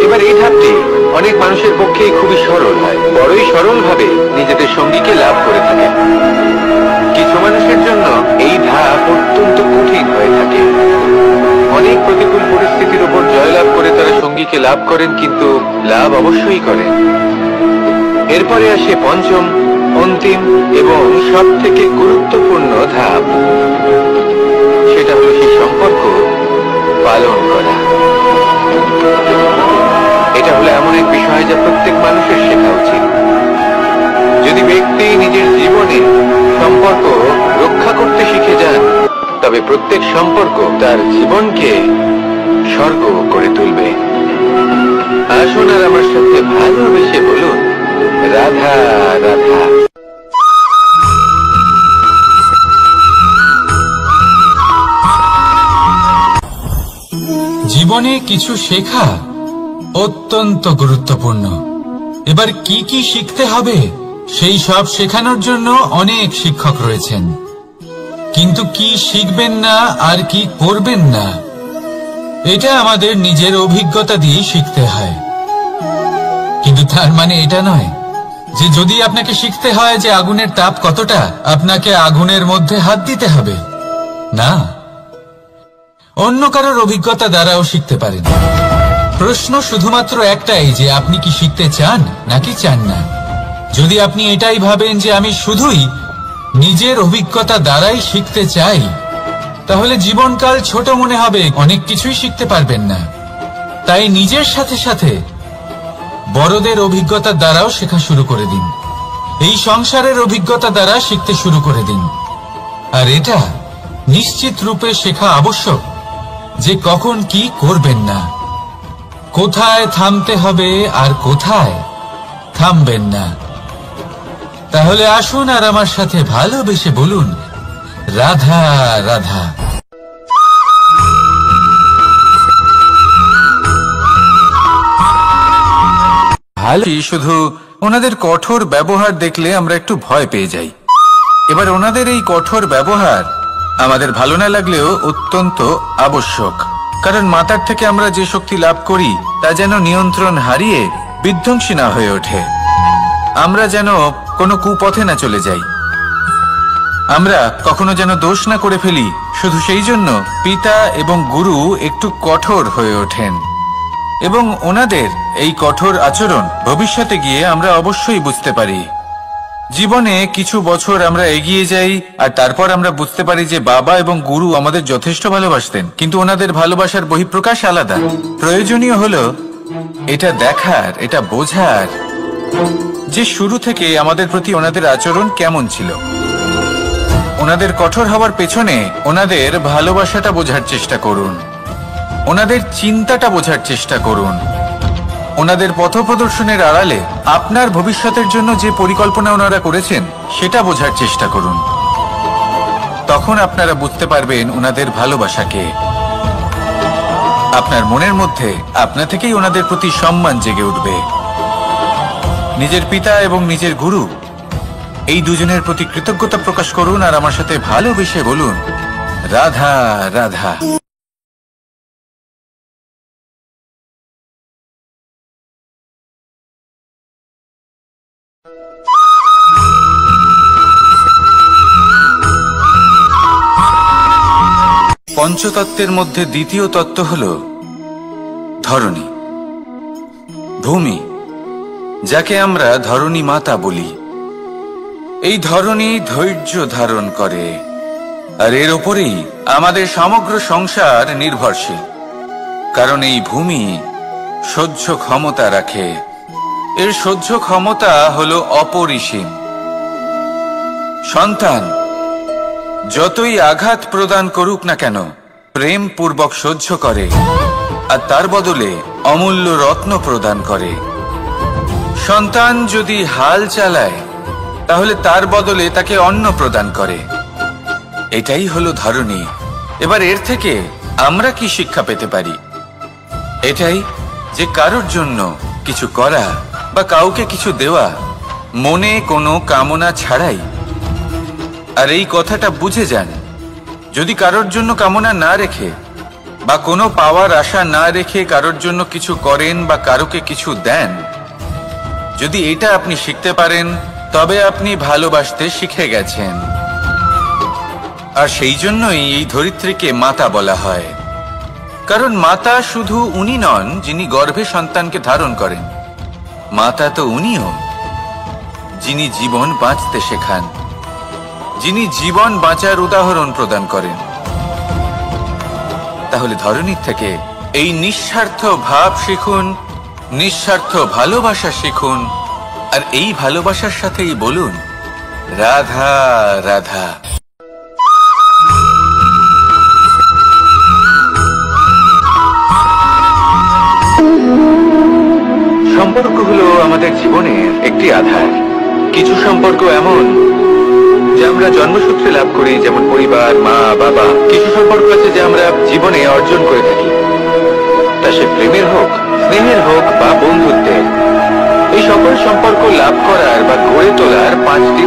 S1: এবার এই ধাপটি অনেক মানুষের পক্ষে খুবই সরল হয়, বড়ই সরল ভাবে নিজেদের সঙ্গীকে লাভ করে থাকে। কিছু মানুষের জন্য এই ধাপ অত্যন্ত কঠিন হয়ে থাকে। অনেক প্রতিকূল পরিস্থিতির উপর জয়লাভ করে তারা সঙ্গীকে লাভ করেন, কিন্তু লাভ অবশ্যই করেন। এরপরে আসে পঞ্চম, অন্তিম এবং সব থেকে গুরুত্বপূর্ণ ধাপ। সেটা হলো সেই সম্পর্ক পালন করা। এটা হলো এমন এক বিষয় যা প্রত্যেক মানুষের শেখা উচিত। যদি ব্যক্তি নিজের জীবনে সম্পর্ক রক্ষা করতে শিখে যান, তবে প্রত্যেক সম্পর্ক তার জীবনকে
S2: স্বর্গ করে তুলবে। আসুন আর আমার সাথে ভালোবেসে বলুন, রাধা রাধা।
S1: জীবনে কিছু শেখা অত্যন্ত গুরুত্বপূর্ণ। এবার কি কি শিখতে হবে সেই সব শেখানোর জন্য অনেক শিক্ষক রয়েছেন, কিন্তু কি শিখবেন না আর কি করবেন না এটা আমাদের নিজের অভিজ্ঞতা দিয়ে শিখতে হয়। কিন্তু তার মানে এটা নয় যে যদি আপনাকে শিখতে হয় যে আগুনের তাপ কতটা, আপনাকে আগুনের মধ্যে হাত দিতে হবে। না, অন্য কারোর অভিজ্ঞতা দ্বারাও শিখতে পারেন। প্রশ্ন শুধুমাত্র একটাই যে আপনি কি শিখতে চান নাকি চান না। যদি আপনি এটাই ভাবেন যে আমি শুধুই নিজের অভিজ্ঞতা দ্বারাই শিখতে চাই, তাহলে জীবনকাল ছোট মনে হবে, অনেক কিছুই শিখতে পারবেন না। তাই নিজের সাথে সাথে বড়দের অভিজ্ঞতা দ্বারাও শেখা শুরু করে দিন। এই সংসারের অভিজ্ঞতা দ্বারা শিখতে শুরু করে দিন। আর এটা নিশ্চিত রূপে শেখা আবশ্যক যে কখন কি করবেন না, কোথায় থামতে হবে আর কোথায় থামবেন না। তাহলে আসুন আর আমার সাথে ভালোবেসে বলুন, রাধা রাধা। শুধু ওনাদের কঠোর ব্যবহার দেখলে আমরা একটু ভয় পেয়ে যাই। এবার ওনাদের এই কঠোর ব্যবহার আমাদের ভালো না লাগলেও অত্যন্ত আবশ্যক, কারণ মাতার থেকে আমরা যে শক্তি লাভ করি তা যেন নিয়ন্ত্রণ হারিয়ে বিধ্বংসী না হয়ে ওঠে। আমরা যেন কোনো কুপথে না চলে যাই, আমরা কখনো যেন দোষ না করে ফেলি। শুধু সেই জন্য পিতা এবং গুরু একটু কঠোর হয়ে ওঠেন, এবং ওনাদের এই কঠোর আচরণ ভবিষ্যতে গিয়ে আমরা অবশ্যই বুঝতে পারি। জীবনে কিছু বছর আমরা এগিয়ে যাই আর তারপর আমরা বুঝতে পারি যে বাবা এবং গুরু আমাদের যথেষ্ট ভালোবাসতেন, কিন্তু ওনাদের ভালোবাসার বহিঃপ্রকাশ আলাদা। প্রয়োজনীয় হলো এটা দেখার, এটা বোঝার যে শুরু থেকে আমাদের প্রতি ওনাদের আচরণ কেমন ছিল। ওনাদের কঠোর হওয়ার পেছনে ওনাদের ভালোবাসাটা বোঝার চেষ্টা করুন, ওনাদের চিন্তাটা বোঝার চেষ্টা করুন, ওনাদের পথপ্রদর্শনের আড়ালে আপনার ভবিষ্যতের জন্য যে পরিকল্পনা ওনারা করেছেন সেটা বোঝার চেষ্টা করুন। তখন আপনারা বুঝতে পারবেন ওনাদের ভালোবাসাকে। আপনার মনের মধ্যে আপনা থেকেই ওনাদের প্রতি সম্মান জেগে উঠবে। নিজের পিতা এবং নিজের গুরু এই দুজনের প্রতি কৃতজ্ঞতা প্রকাশ করুন আর আমার সাথে ভালোবেসে বলুন, রাধা রাধা। পঞ্চতত্ত্বের মধ্যে দ্বিতীয় তত্ত্ব হল ধরণী, ভূমি, যাকে আমরা ধরণী মাতা বলি। এই ধরণী ধৈর্য ধারণ করে, আর এর ওপরেই আমাদের সমগ্র সংসার নির্ভরশীল। কারণ এই ভূমি সহ্য ক্ষমতা রাখে, এর সহ্য ক্ষমতা হল অপরিসীম। সন্তান যতই আঘাত প্রদান করুক না কেন প্রেম পূর্বক সহ্য করে, আর তার বদলে অমূল্য রত্ন প্রদান করে। সন্তান যদি হাল চালায় তাহলে তার বদলে তাকে অন্ন প্রদান করে। এটাই হলো ধরণী। এবার এর থেকে আমরা কি শিক্ষা পেতে পারি? এটাই যে কারোর জন্য কিছু করা বা কাউকে কিছু দেওয়া মনে কোনো কামনা ছাড়াই। আর এই কথাটা বুঝে যান, যদি কারোর জন্য কামনা না রেখে বা কোনো পাওয়ার আশা না রেখে কারোর জন্য কিছু করেন বা কারোকে কিছু দেন, যদি এটা আপনি শিখতে পারেন তবে আপনি ভালোবাসতে শিখে গেছেন। আর সেই জন্যই এই ধরিত্রীকে মাতা বলা হয়। কারণ মাতা শুধু উনি নন যিনি গর্ভে সন্তানকে ধারণ করেন, মাতা তো উনিও যিনি জীবন বাঁচতে শেখান, যিনি জীবন বাঁচার উদাহরণ প্রদান করেন। তাহলে ধরণীর থেকে এই নিঃস্বার্থ ভাব শিখুন, নিঃস্বার্থ ভালোবাসা শিখুন, আর এই ভালোবাসার সাথেই বলুন, রাধা রাধা।
S2: সম্পর্ক হলো আমাদের জীবনের একটি আধার। কিছু সম্পর্ক এমন যা আমরা জন্মসূত্রে লাভ করি, যেমন পরিবার, মা, বাবা। কিছু সম্পর্ক আছে যা আমরা জীবনে অর্জন করে থাকি, তা সে প্রেমের হোক, স্নেহের হোক বা বন্ধুত্বের। এই সকল সম্পর্ক লাভ করার বা গড়ে তোলার 5টি